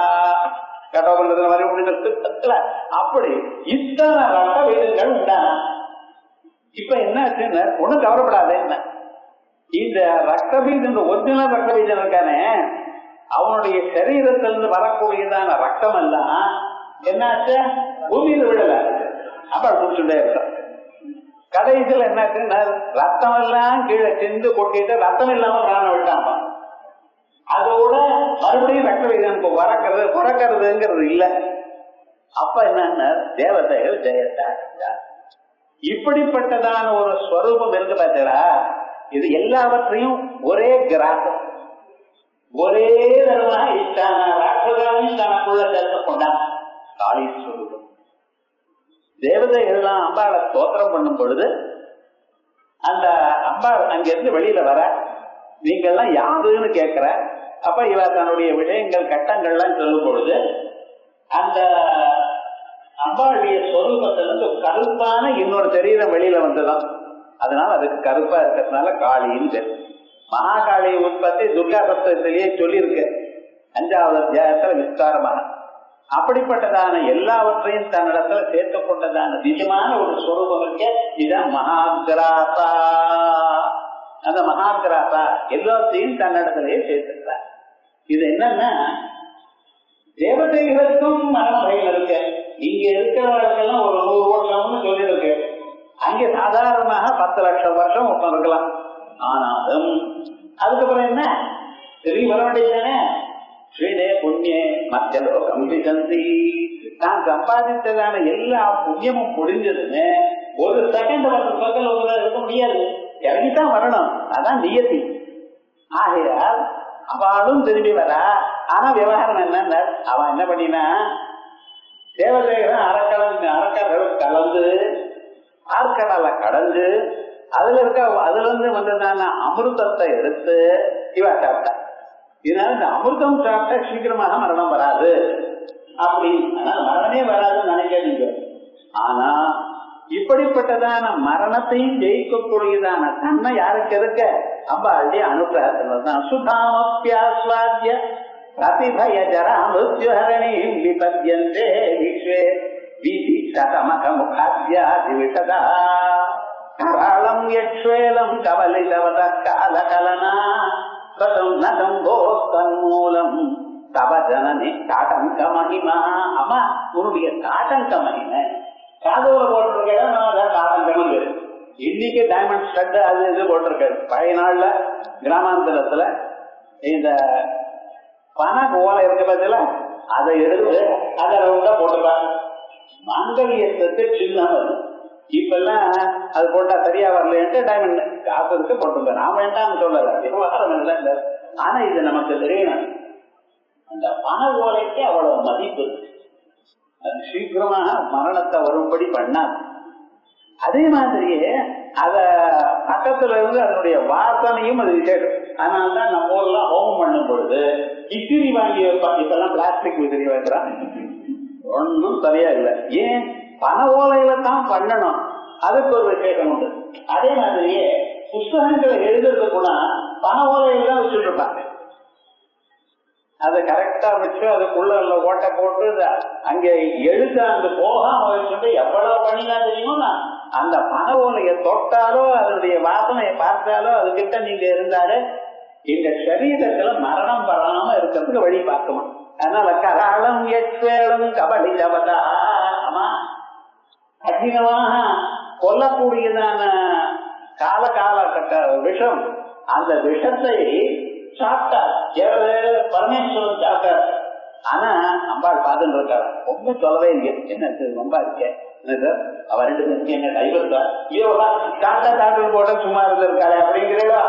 கடவுள் மாதிரி அப்படி இத்தனை ரத்த பீஜங்கள் உண்டான. இப்ப என்ன ஆச்சுன்னு ஒண்ணும் கவலைப்படாத. என்ன இந்த ரத்த பீஜன், ஒரிஜினல் ரத்த பீஜன் இருக்கானே, அவனுடைய சரீரத்திலிருந்து வரக்கூடியதான ரத்தம் எல்லாம் என்னாச்சு, பூமியில விடல. அப்ப குடிச்சுட்டே இருக்கான். கடைசியில் என்னாச்சுன்னா ரத்தம் எல்லாம் கீழே சென்று கொட்டிட்டு ரத்தம் இல்லாம பிராணம் விட்டான். அதோட மறுபடியும் ரத்த பீஜன் பிறக்கிறதுங்கிறது இல்ல. அப்ப என்னன்னா தேவதைகள் ஜெயத்தா. இப்படிப்பட்டதான ஒரு ஸ்வரூபம் இருக்கு பார்த்தா, இது எல்லாவற்றையும் ஒரே கிராசம் ஒரே தரமாக ராட்சதாவையும் தனக்குள்ள சேர்த்து கொண்டான் காளீஸ்வரூபம். தேவதைகள்லாம் அம்பாளை ஸ்தோத்திரம் பண்ணும் பொழுது அந்த அம்பாள் அங்கிருந்து வெளியில வர, நீங்கள்லாம் யாருன்னு கேட்கிற. அப்ப இவ தன்னுடைய விஷயங்கள் கட்டங்கள்லாம் சொல்லும் பொழுது அந்த அம்பாளுடைய சொரூபத்திலிருந்து கருப்பான இன்னொரு சரீரம் வெளியில வந்துதான். அதனால அதுக்கு கருப்பா இருக்கிறதுனால காளின்னு. மகாகாளி உற்பத்தி துர்கா சப்தத்திலேயே சொல்லியிருக்கு 5வது அத்தியாயத்துல விஸ்தாரமாக. அப்படிப்பட்டதான எல்லாவற்றையும் தன்னிடத்துல சேர்த்து கொண்டதான நிஜமான ஒரு ஸ்வரூபம் இருக்க, இதுதான் மகாகிராசா. அந்த மகாகிராசா எல்லாத்தையும் தன்னிடத்திலேயே சேர்த்துக்கிறார். இது என்னன்னா, தேவதைகளுக்கும் மரணபயம் இருக்கு. இங்க இருக்கிறவர்களுக்கெல்லாம் ஒரு 100 வருஷம்னு சொல்லியிருக்கு. அங்கே சாதாரணமாக 10 லட்சம் வருஷம் இருக்கலாம். ஆனாலும் அதுக்கப்புறம் என்ன திரும்பி வர வேண்டியதானே. ஸ்ரீனே புண்ணியே மத்தியலோகம் விசந்தி. நான் சம்பாதித்ததான எல்லா புண்ணியமும் முடிஞ்சதுன்னு ஒரு செகண்ட் வந்து சொர்க்கலோகத்துல இருக்க முடியாது, இறங்கித்தான் வரணும். அதான் நியதி. ஆகையால் அவளும் திரும்பி வரா. ஆனா விவகாரம் என்ன, அவன் என்ன பண்ணினா தேவதேவன் அறக்கடல் கலந்து ஆற்கடலை கடந்து அதுல இருந்து வந்ததான அமிர்தத்தை எடுத்து இவ சாப்பிட்டா. இதனால இந்த அமிர்தம் சாப்பிட்டா சீக்கிரமாக மரணம் வராது அப்படின்னு, மரணமே வராதுன்னு நினைக்காதீங்க. ஆனா இப்படிப்பட்டதான மரணத்தையும் ஜெயிக்கக்கூடியதான தன்மை யாருக்கு இருக்க? அம்பாளுடைய அனுகிரகத்தில்தான். சுதாமப்பியாஸ்வாத்ய பிரதிபய ஜரா மிருத்யுஹரணீம் விபத்யந்தே விஸ்வே விதிஷதமக முகாத்யாதி விஷதா கராளம் யக்ஷ்வேலம் கவலிதவத காலகலனா கதம் நதம் கோஸ்தன்மூலம் தவ ஜனனி காட்டங்க மகிமா. அம்மா உன்னுடைய காட்டங்க மகிமை காதோல போட்டிருக்கேன். காட்டங்கன்னு பேரு. இன்னைக்கு டைமண்ட் ஸ்டட் அது இது போட்டிருக்காரு. பழைய நாள்ல கிராமாந்தரத்துல இந்த பண ஓலை இருக்க பத்தில அதை எடுத்து அதை ரவுண்டா போட்டுப்பாங்க. மாங்கல்யத்துக்கு சின்னம் அது. இப்ப எல்லாம் அது போட்டா சரியா வரலன்ட்டு டைமண்ட் காசுக்கு போட்டுங்க. நான் வேண்டாம்னு சொல்லல, விவகாரம் இல்லை. ஆனா இது நமக்கு தெரியணும், அந்த பண ஓலைக்கு அவ்வளவு மதிப்பு. அது சீக்கிரமாக மரணத்தை வரும்படி பண்ணாது. அதே மாதிரியே அத பக்கத்துல இருந்து அதனுடைய வாசனையும் அது விசேஷம். அதனால்தான் நம்ம ஊர்லாம் ஹோமம் பண்ணும் பொழுது விசிறி வாங்கி வைப்பாங்க. இப்பெல்லாம் பிளாஸ்டிக் விசிறி வைக்கிறான், ஒன்னும் சரியா இல்லை. ஏன்? பண ஓலையில தான் பண்ணணும், அதுக்கு ஒரு விசேஷம் உண்டு. அதே மாதிரியே புஸ்தகங்களை எழுதுறது கூட பண ஓலையில தான் வச்சுட்டு இருப்பாங்க. அதை கரெக்டா வச்சு அதுக்குள்ள ஓட்டை போட்டு அங்க எழுத அந்த போகாம வச்சுட்டு எவ்வளவு பண்ணினா தெரியுமோ, அந்த பண ஓலையை தொட்டாலோ அதனுடைய வாசனையை பார்த்தாலோ அதுகிட்ட நீங்க இருந்தாலே இந்த சரீரத்துல மரணம் வராம இருக்கிறதுக்கு வழி பார்க்கணும். அதனால கராளம் எச்வேளம் கபடி ஜபதா. ஆமா, கடினமாக கொல்லக்கூடியதான கால விஷம், அந்த விஷத்தை சாப்பிட்டார் பரமேஸ்வரன் சாப்பிட்டார். ஆனா அம்பாள் பார்த்துட்டு இருக்காரு, ரொம்ப சொல்லவே இல்லையா, என்ன ரொம்ப இருக்கேன் அவ ரெண்டு பேருக்கு என்ன டைவர்ஸா டாக்டர் போட்ட சும்மா இருந்திருக்காரு அப்படிங்கிறா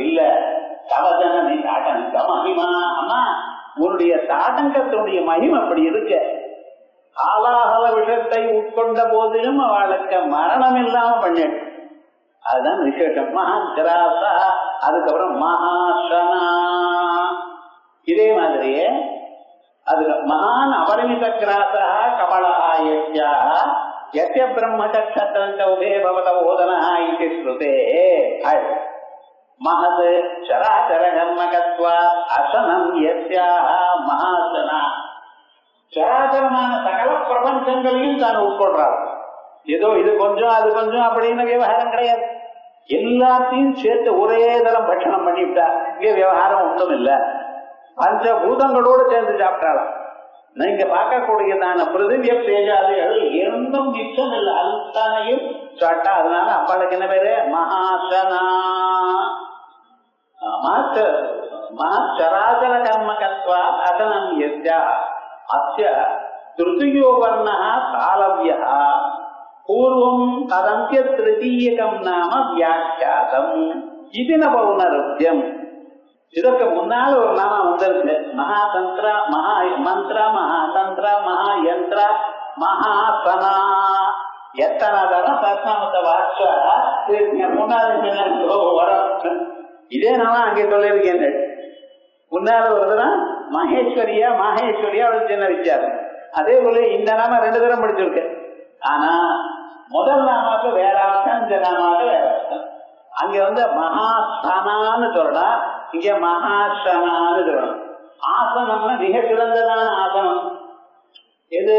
இல்ல. கவஜன நீ தாட்டங்க மகிமா. அம்மா உன்னுடைய தாட்டங்கத்தினுடைய மகிமை அப்படி இருக்க. ஆலாகல விஷத்தை உட்கொண்ட போதிலும் அவளுக்கு மரணம் இல்லாம பண்ணிட்டு, அதுதான் விசேஷம். மகாகிராசா, அதுக்கப்புறம் மகாசனா. இதே மாதிரியே அது மகான் அபரிமித கிராசா கபலா யஜ்யா யஸ்ய பிரம்மச்சக்ஷத்ரஞ்ச உபே பவத ஓதனா இதி ஸ்ருதே. மஹத் சராச்சர கர்மகத்வா அசனம் யஸ்யாஹ மகாசனா. சராச்சரமான சகல பிரபஞ்சங்களையும் தான் உட்கொள்றார். ஏதோ இது கொஞ்சம் அது கொஞ்சம் அப்படின்னு விவகாரம் கிடையாது. எல்லாத்தையும் சேர்த்து ஒரே தரம் பட்சணம் பண்ணிவிட்டா இங்க விவகாரம் ஒன்றும் இல்லை. பஞ்சபூதங்களோடு சேர்ந்து சாப்பிட்டாலும் நீங்க பார்க்கக்கூடியதான பிருதிவிய தேஜாதிகள் எந்தும் மிச்சம் இல்லை, அல்தானையும் சாப்பிட்டா. அதனால அப்பாளுக்கு என்ன பேரு? மகாசனா. மகாச்சராச்சர கர்மகத்வா அசனம் யஸ்யா அஸ்ய திருதியோ வர்ணः காலவ்யः பூர்வம் ததந்திய திருத்தீயகம் நாம வியாக்கியாதம் இது நபுனருத்தியம். இதற்கு முன்னால் ஒரு நாமம் வந்திருக்கு, மகாதந்திரா, மகா மந்திர, மகாதந்திர, மகா யந்திர, மகாசனா. எத்தனை தரம் சத்நாமத்தை வாட்சா முன்னாடி வரும். இதே நாம அங்கே சொல்லியிருக்கேன். முன்னால வருதுன்னா மகேஸ்வரியா, மகேஸ்வரியா அவளுக்கு சின்ன வித்தியாசம். அதே போல இந்த நாம 2 தரம் படிச்சிருக்கு. ஆனா முதல் நாமாக்கு வேற அர்த்தம், இந்த நாமாக்கு வேற அர்த்தம். அங்க வந்து மகாசனான்னு சொல்லலாம், இங்க மகாசனான்னு சொல்லணும். ஆசனம்னா மிக சிறந்ததான ஆசனம் எது?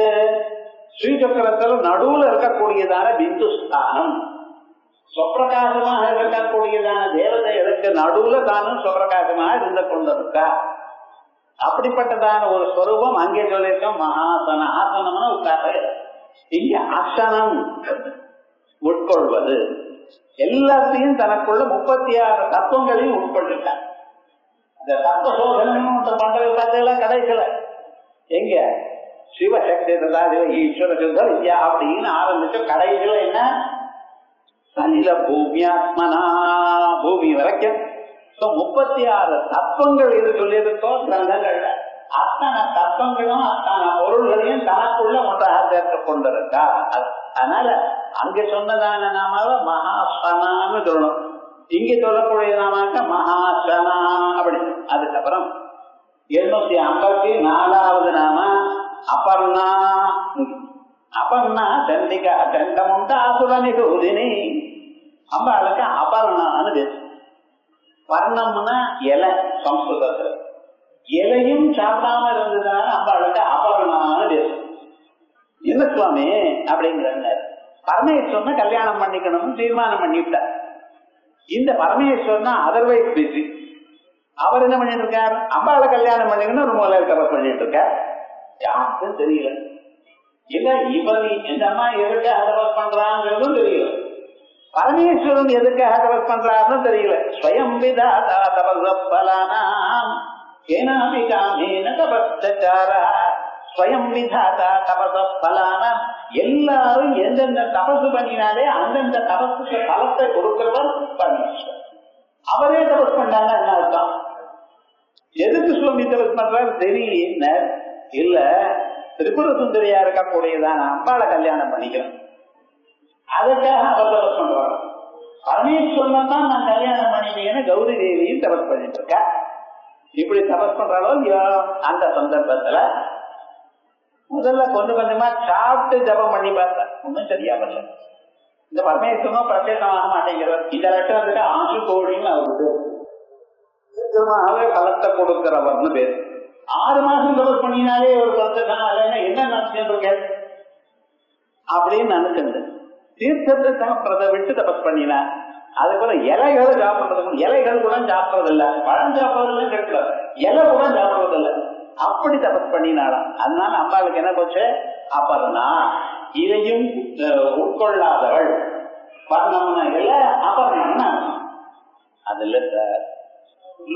ஸ்ரீசக்கரத்தில் நடுவுல இருக்கக்கூடியதான பிந்துஸ்தானம். சொப்பிரகாசமாக இருக்கக்கூடியதான தேவதைகளுக்கு நடுவுல தானும் சொப்பிரகாசமாக இருந்து கொண்டிருக்கா. அப்படிப்பட்டதான ஒரு ஸ்வரூபம் அங்கே சொல்லியிருக்கோம். மகாசன. ஆசனம்னா உட்கார்றது. இங்க அசனம் உட்கொள்வது. எல்லாத்தையும் தனக்குள்ள 36 தத்துவங்களையும் உட்கொள்ளிட்டார். இந்த தத்துவசோதனம் பண்றது பார்த்தீங்களா கடைசியில எங்க சிவசக்தி ஈஸ்வர சுத்த வித்யா அப்படின்னு ஆரம்பிச்ச கடைசியில என்ன சலில பூமியாத்மனா பூமி வரைக்கும் 36 தத்துவங்கள் இது சொல்லியிருக்கோம் கிரந்தங்கள்ல. அத்தனை தத்துவங்களும் அத்தனை பொருள்களையும் தனக்குள்ள ஒன்றாக சேர்த்துக் கொண்டிருக்கா. அதனால அங்க சொன்னதான நாமாவ மகாசனான்னு சொல்லணும். இங்க சொல்லக்கூடிய நாமாக்க மகாசனா அப்படி. அதுக்கப்புறம் 754வது நாம அபர்ணா. அபர்ணா சண்டிகா சண்டமுண்ட அசுரனி சூதினி. அம்பாளுக்கு அபர்ணான்னு பேசு. வர்ணம்னா இலை. சம்ஸ்கிருதத்துல இலையும் சாப்பிடாம இருந்ததுனால அம்பாளுக்கு அபர்ணான்னு பேசு. என்ன சுவாமி அப்படிங்கிற பரமேஸ்வரனை கல்யாணம் பண்ணிக்கணும்னு தீர்மானம் பண்ணிவிட்டார். இந்த பரமேஸ்வரனா அதர்வைஸ் பேசி அவர் என்ன பண்ணிட்டு இருக்கார், அம்பாளை கல்யாணம் பண்ணிக்கணும் ஒரு மூலையில கவர் பண்ணிட்டு இருக்கார். யாருக்கும் தெரியல. இல்ல இவர் இந்த அம்மா எதுக்கு அதர்வஸ் பண்றாங்கிறதும் தெரியல. பரமேஸ்வரன் எதுக்கு அதர்வஸ் பண்றாருன்னு தெரியல. ஸ்வயம் விதாதா தபஸபலானாம் ஏனாபி காமேன தபஸ்தசாரா. ஸ்வயம் விதாதா தபஸபலானாம். எல்லாரும் எந்தெந்த தபசு பண்ணினாலே அந்தந்த தபசுக்கு பலத்தை கொடுக்கிறவர் பரமேஸ்வரன். அவரே தபஸ் பண்ணாங்க. என்ன அர்த்தம்? எதுக்கு சுவாமி தபஸ் பண்றாரு தெரியல. இல்ல திரிபுர சுந்தரியா இருக்கக்கூடியதான அம்பாளை கல்யாணம் பண்ணிக்கிறேன், அதுக்காக அவர் தபஸ் பண்றாங்க. பரமேஸ்வரன் தான் நான் கல்யாணம் பண்ணிப்பேன்னு கௌரி தேவியும் தபஸ் பண்ணிட்டு இருக்க. இப்படி தபஸ் பண்றாலோ அந்த சந்தர்ப்பத்துல முதல்ல கொஞ்சம் கொஞ்சமா சாப்பிட்டு ஜபம் பண்ணி பார்த்தேன். ஒன்னும் சரியா பண்ணல. இந்த பரமேஸ்வரனும் பிரத்யேகமாக மாட்டேங்கிறார். இந்த லட்சத்துக்கு ஆசு கோழின்னு அவருக்கு சீக்கிரமாகவே பலத்தை கொடுக்கிறவர்னு பேர். 6 மாசம் தபஸ் பண்ணினாலே ஒரு பிரத்யேகம் என்ன நினைச்சிருக்க அப்படின்னு நினைச்சிருந்தேன். தீர்த்தத்தை சாப்பிட்றதை விட்டு தபஸ் பண்ணினா. அதுபோல இலைகளை சாப்பிடுறதுக்கு இலைகள் கூட சாப்பிட்றது இல்லை, பழம் சாப்பிட்றதுலாம் கிடையாது, இலை கூட சாப்பிட்றது இல்லை. அப்படி தபஸ் பண்ணினாலாம். அதனால அம்பாளுக்கு என்ன போச்சு, அப்பர்ணா இதையும் உட்கொள்ளாதவள். பர்ணம்னா இல்ல அப்பர்ணம்னா அதுல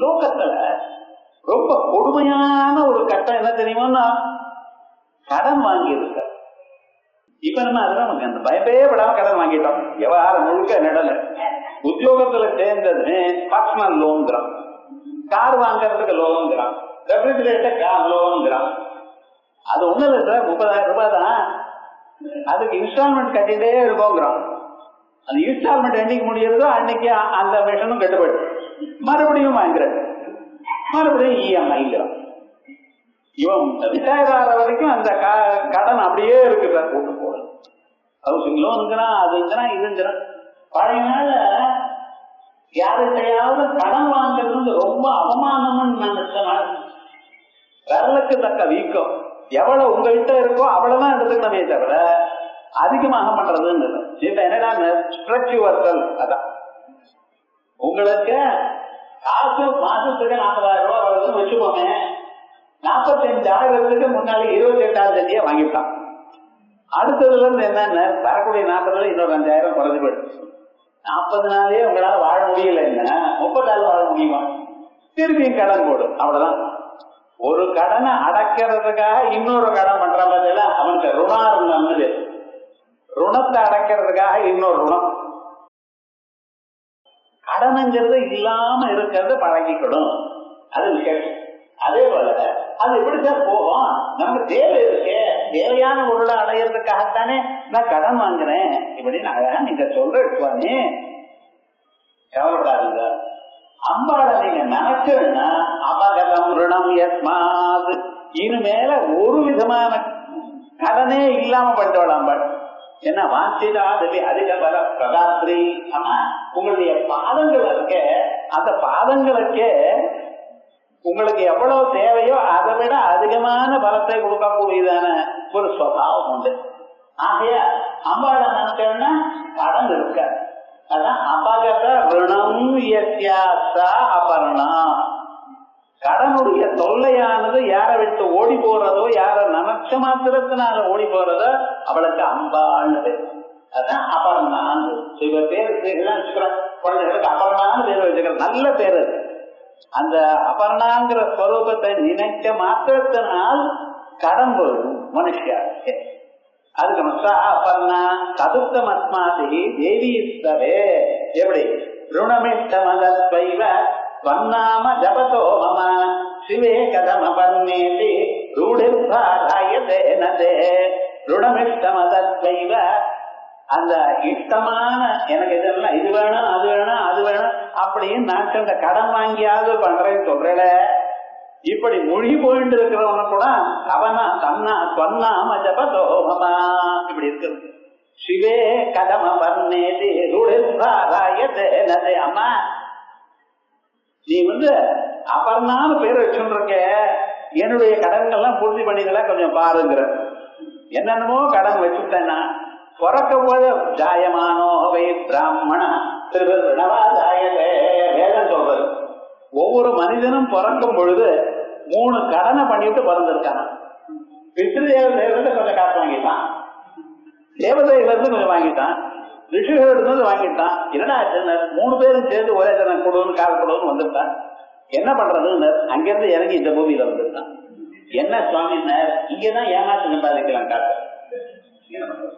லோகத்துல ரொம்ப கொடுமையான ஒரு கட்டம் என்ன தெரியுமா, கடன் வாங்கி இருக்க. இப்ப நம்ம அதுதான் நமக்கு அந்த பயப்பே படாம கடன் வாங்கிட்டோம். விவகாரம் முழுக்க நடல. உத்தியோகத்துல சேர்ந்தது பர்சனல் லோன்ங்கிறான், கார் வாங்கறதுக்கு லோன்ங்கிறான், ரெஃப்ரிஜரேட்டர் கார் லோன்ங்கிறான். அது ஒண்ணு இல்ல சார், 30,000 ரூபாய் தான், அதுக்கு இன்ஸ்டால்மெண்ட் கட்டிட்டே இருக்கோங்கிறான். அந்த இன்ஸ்டால்மெண்ட் என்னைக்கு முடியறதோ அன்னைக்கு அந்த மிஷனும் கட்டுப்பட்டு மறுபடியும் வாங்குறது, மறுபடியும் இஎம்ஐங்கிறான். இவன் ரிட்டையர் ஆகிற வரைக்கும் அந்த கடன் அப்படியே இருக்கு சார். கூட்டு போல ஹவுசிங் லோனுங்கிறான், அதுங்கிறான், இதுங்கிறான். பழைய நாள்ல யார்கிட்டையாவது கடன் வாங்குறது ரொம்ப அவமானம்னு நினைச்ச நாள். விரலுக்கு தக்க வீக்கம். எவ்வளவு உங்கள்கிட்ட இருக்கோ அவ்வளவுதான் எடுத்துக்கணுமே தவிர அதிகமாக பண்றதுன்னு என்னடா ஸ்ட்ரெச் யுவர்செல்ஃப். அதான் உங்களுக்கு காசு மாசத்துக்கு 40,000 ரூபாய் வருதுன்னு வச்சுக்கோமே, 45,000க்கு முன்னாடி 28ஆம் தேதியே வாங்கிட்டான். அடுத்ததுல இருந்து என்னென்ன வரக்கூடிய 40 இன்னொரு 5,000 குறைஞ்சு போயிடுச்சு. 40 நாளே உங்களால வாழ முடியல, என்ன 30 நாள் வாழ முடியுமா? திரும்பியும் கடன் போடும். அவ்வளவுதான். ஒரு கடனை அடைக்கிறதுக்காக இன்னொரு கடன் பண்ற பதில அவனுக்கு ருணாருணம்னு, ருணத்தை அடைக்கிறதுக்காக இன்னொரு ருணம். கடனுங்கிறது இல்லாம இருக்கிறது பழகிக்கணும், அது விசேஷம். அதே போல அது எப்படிதான் போகும், நம்ம தேவை இருக்கு, தேவையான பொருளை அடையிறதுக்காகத்தானே நான் கடன் வாங்குறேன் இப்படின்னு அழகா நீங்க சொல்ற சுவாமி. கவலைப்படாதுங்க. அம்பாளை நீங்க நினைச்சா அபகதம் ருணம் யஸ்மாது, இனிமேல ஒரு விதமான கடனே இல்லாம பண்ணிட்டோம் அம்பாள். என்ன வாஞ்சிதா தேவி அதிக பல பிரதாத்ரி. ஆமா, உங்களுடைய பாதங்கள் இருக்க, அந்த பாதங்களுக்கே உங்களுக்கு எவ்வளவு தேவையோ அதை விட அதிகமான பலத்தை கொடுக்கக்கூடியதான ஒரு சுபாவம் உண்டு. ஆகைய அம்பாளை நினைச்சோம்னா கடன் இருக்க. அதான் அபகத ருணம் யஸ்யாசா அபர்ணா. கடனுடைய தொல்லையானது யாரை விட்டு ஓடி போறதோ, யார நினைச்ச மாத்திரத்தினால ஓடி போறதோ அவளுக்கு அம்பாள்னு. அதான் அபர்ணான்னு. இவ பேரு வச்சுக்கிறேன், குழந்தைகளுக்கு அபர்ணான்னு பேர் வச்சுக்கிறேன். நல்ல பேரு. அந்த அபர்ணாங்கிற ஸ்வரூபத்தை நினைச்ச மாத்திரத்தினால் கடன் போயிடும் மனுஷியாருக்கு. அதுக்கு மசா அபர்ணா சதுர்த்தம் அஸ்மாதி தேவீஸ்தவே எப்படி ருணமிஷ்டமதத்வைவ ஸ்வன்னாம ஜபதோ மம சிவே கதம் அபர்ணேதி ரூಢிர்பாராயதே நதே ருணமிஷ்டமதத்வைவ அந்த இஷ்டமான எனக்கு இதெல்லாம் இது வேணும் அது வேணும் அது வேணும் அப்படின்னு நான் சொன்ன கடன் வாங்கியாவது பண்றேன்னு சொல்றேன். இப்படி மொழி போயிட்டு இருக்கிறவன கூட அவனா தன்னா சொன்னாம ஜபதோமமா இப்படி இருக்கிறது. சிவே கதம பர்ணேதி ரூಢிர்பாராயதே நதே. அம்மா நீ அபர்ணான்னு பேர் வச்சுருக்க, என்னுடைய கடன்கள்லாம் பூர்த்தி பண்ணிக்கலாம் கொஞ்சம் பாருங்கிற. என்னென்னமோ கடன் வச்சுட்டேன்னா பிறக்க போது ஜாயமானோவை பிராமண திருவிழாவாதாயதே வேதம் சொல்றது. ஒவ்வொரு மனிதனும் பிறக்கும் பொழுது 3 கடனை பண்ணிட்டு பிறந்திருக்காங்க. பித்ருதேவதையிலிருந்து கொஞ்சம் காசு வாங்கிட்டான், தேவதையிலிருந்து கொஞ்சம் வாங்கிட்டான், ரிஷிகளிலிருந்து வாங்கிட்டான். என்னடா 3 பேரும் சேர்ந்து ஒரே தரம் கொடுன்னு காசு கொடுன்னு வந்துட்டான். என்ன பண்றதுன்னு அங்கிருந்து இறங்கி இந்த பூமியில வந்துட்டான். என்ன சுவாமினர் இங்கதான் ஏமாற்று சம்பாதிக்கலாம் காசு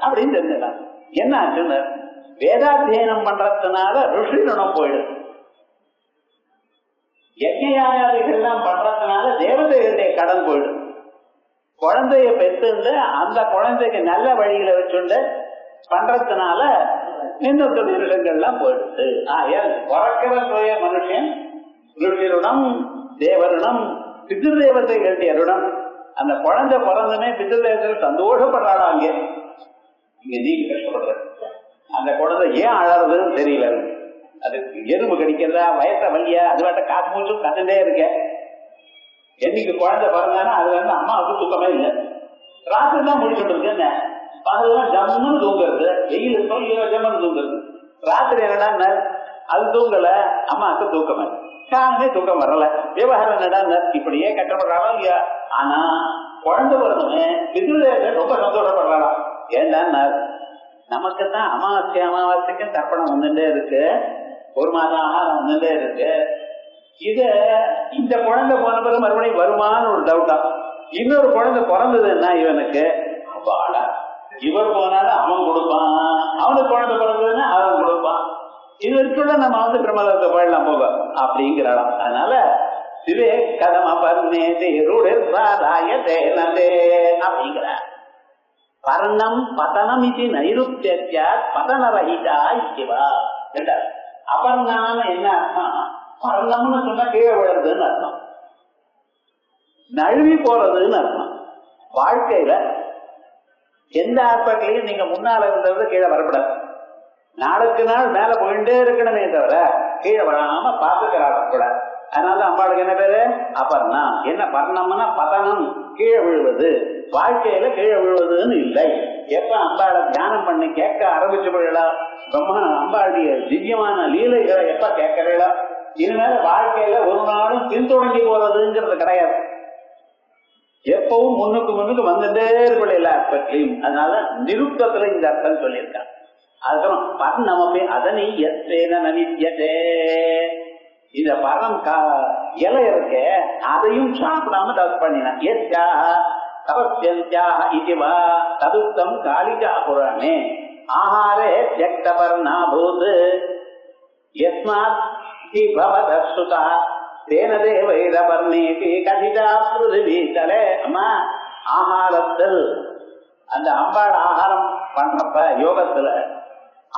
அப்படின்னு தெரிஞ்சுட்டான். என்ன ஆச்சுன்னு வேதாத்தியனம் பண்றதுனால ருஷி ருணம் போயிடுது. யஜ்ஞயாதிகள்லாம் பண்றதுனால தேவதைகளுடைய கடன் போயிடும். குழந்தைய பெற்று அந்த குழந்தைக்கு நல்ல வழியில வச்சுண்டு பண்றதுனால இன்னொரு விஷயங்கள்லாம் போயிடுது. பிறக்கிற சுய மனுஷன் ருஷிருடம் தேவருடம் பித்ருதேவதைகளுடைய ருடம். அந்த குழந்தை பிறந்துமே பித்ருதேவதைகள் சந்தோஷப்படுறாடா. இங்க நீங்க கஷ்டப்படுற அந்த குழந்தை ஏன் அழறதுன்னு தெரியல. அது எறும்பு கடிக்கிறதா வயச வலியா அதுவாட்ட காசு மூச்சும் கத்துட்டே இருக்க. என்னைக்கு குழந்தை பிறந்தானா அதுல இருந்து அம்மாவுக்கு தூக்கமே இல்லை. ராத்திரி தான் முடிச்சுட்டு இருக்கு. என்ன பகல்லாம் ஜம்முன்னு தூங்குறது, வெயில் இருக்கோம் ஜம்முன்னு தூங்குறது. ராத்திரி என்னடா அது தூங்கல, அம்மாவுக்கு தூக்கமே காலமே தூக்கம் வரல. விவகாரம் என்னடா இப்படியே கஷ்டப்படுறாளோ இல்லையா. ஆனா குழந்தை பிறந்தமே பித்ருதேவர்கள் ரொம்ப சந்தோஷப்படுறாளா. ஏன்னா நமக்குத்தான் அமாவாசைக்கும் தர்ப்பணம் வந்துட்டே இருக்கு, 1 மாதம் ஆகாரம் வந்துட்டே இருக்கு. இந்த குழந்தை போன பிறகு மறுபடியும் வருமானு ஒரு டவுட்டா. இன்னொரு குழந்தை பிறந்ததுன்னா இவனுக்கு இவர் போனாலும் அவன் கொடுப்பான், அவனுக்கு குழந்தை பிறந்ததுன்னா அவன் கொடுப்பான். இதற்குள்ள நம்ம பிரம்மலோகத்தை போயிடலாம் போக அப்படிங்கிறாளாம். அதனால சிவே கதம பர்ணேதி ரூಢிர்பாராயதே நதே அப்படிங்கிற. பர்ணம் பதனம் இது நைருத்தியா பதனரகிதா இவா. அபர்ணான்னு என்ன அர்த்தம்? பர்ணம்னு சொன்னா கீழே விழுறதுன்னு அர்த்தம், நழுவி போறதுன்னு அர்த்தம். வாழ்க்கையில எந்த ஆஸ்பெக்ட்லயும் நீங்க முன்னால இருந்தது கீழே வரப்படாது. நாளுக்கு நாள் மேல போயிட்டே இருக்கணுமே தவிர கீழே வராம பாத்துக்கிறாங்க கூட. அதனால அம்பாளுக்கு என்ன பேரு? அபர்ணா. என்ன பர்ணம்னா பதனம், கீழே விழுவது. வாழ்க்கையில கீழே விழுவதுன்னு இல்லை. எப்ப அம்பாளை தியானம் பண்ணி கேட்க ஆரம்பிச்சு போயிடா, அம்பாளுடைய திவ்யமான லீலைகளை எப்ப கேட்கிறீங்களா, இனிமேல வாழ்க்கையில ஒரு நாளும் பின்தொடங்கி போறதுங்கிறது கிடையாது. எப்பவும் முன்னுக்கு வந்துட்டே இருப்பது எல்லா ஆஸ்பெக்ட்லையும். அதனால நிருப்தத்துல இந்த அர்த்தம் சொல்லியிருக்காங்க. அதுக்கப்புறம் பர்ணமே அதனை எத்தேன நித்தியதே. இந்த பரம் இலை இருக்க அதையும் சாப்பிடாம தப்பு பண்ணினான். ததுத்தம் காளிகா புராணே ஆஹாரே தியக்தபர்ணா பூத் யஸ்மாத் பவதஸ்துதா தேன தேவைரபர்ணேதி கதிதா பிருதிவி தலே. அம்மா ஆகாரத்தில் அந்த அம்பாள் ஆகாரம் பண்றப்ப யோகத்துல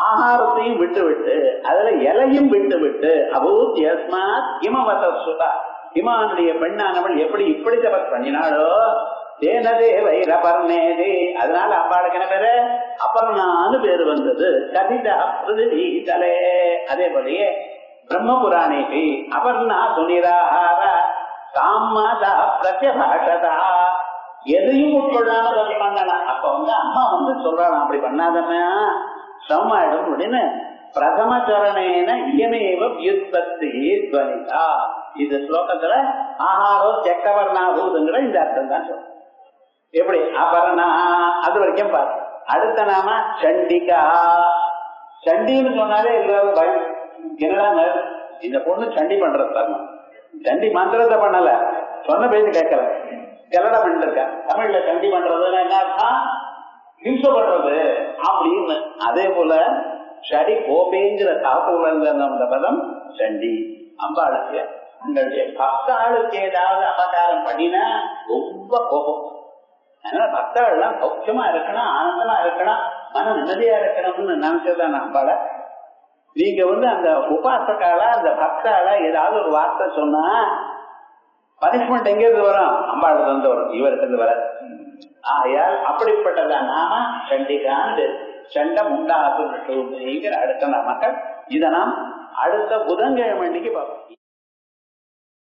ஆகாரத்தையும் விட்டு விட்டு அதுல இலையும் விட்டு விட்டு அபூத் யஸ்மாத் இமவதஸ்துதா இமானுடைய பெண்ணானவள் எப்படி இப்படி தபஸ் பண்ணினாளோ தேனதே வைரபர்ணேதி. அதனால அம்பாளுக்கு என்ன பேரு? அபர்ணான்னு பேரு வந்தது. கதிதா பிருதிவி தலே. அதே போலயே பிரம்ம புராணேபி அபர்ணா சுனிராஹார காமதா பிரத்யபாஷதா. எதையும் உட்கொள்ளாம பண்ணலாம். அப்ப அம்மா சொல்றாங்க அப்படி பண்ணாதன்னா சமாயிடும் அப்படின்னு பிரதம சரணேன இயமேவ வியுத்பத்தி துவனிதா. இந்த ஸ்லோகத்துல ஆஹாரோ செக்கவர்ணாபூதுங்கிற இந்த அர்த்தம் தான் சொல்றோம். எப்படி அபர்ணா அது வரைக்கும் பாரு. அடுத்த நாம சண்டிகா. சண்டின்னு சொன்னாலே எல்லாரும் பயம். என்னடா இந்த பொண்ணு சண்டி பண்றது தரணும். சண்டி மந்திரத்தை பண்ணல, சொன்ன பேச்சு கேட்கல, கல்லடை பண்ணிட்டு இருக்க. தமிழ்ல சண்டி பண்றதுன்னா என்ன அர்த்தம்? ஹிம்சை பண்றது அப்படின்னு. அதே போல ஷடி கோபேங்கிற காப்புல இருந்த அந்த பதம் சண்டி. அம்பாளுக்கு உங்களுடைய பக்தாளுக்கு ஏதாவது அபகாரம் பண்ணினா ரொம்ப கோபம். அதனால பக்தாள்லாம் சௌக்கியமா இருக்கணும், ஆனந்தமா இருக்கணும், மன நிம்மதியா இருக்கணும்னு நினைச்சதுதான் அம்பாள. நீங்க அந்த உபாசக்கால அந்த பக்தால ஏதாவது ஒரு வார்த்தை சொன்னா பனிஷ்மெண்ட் எங்கேருந்து வரும்? அம்பாளுக்கு வந்து வரும், இவருக்கு இருந்து வர. ஆகையால் அப்படிப்பட்டதான் நாம சண்டிகாண்டு சண்டம் உண்டாகுங்கிற அடுத்த நாமக்கள். இதை நாம் அடுத்த புதன்கிழமை பார்ப்போம்.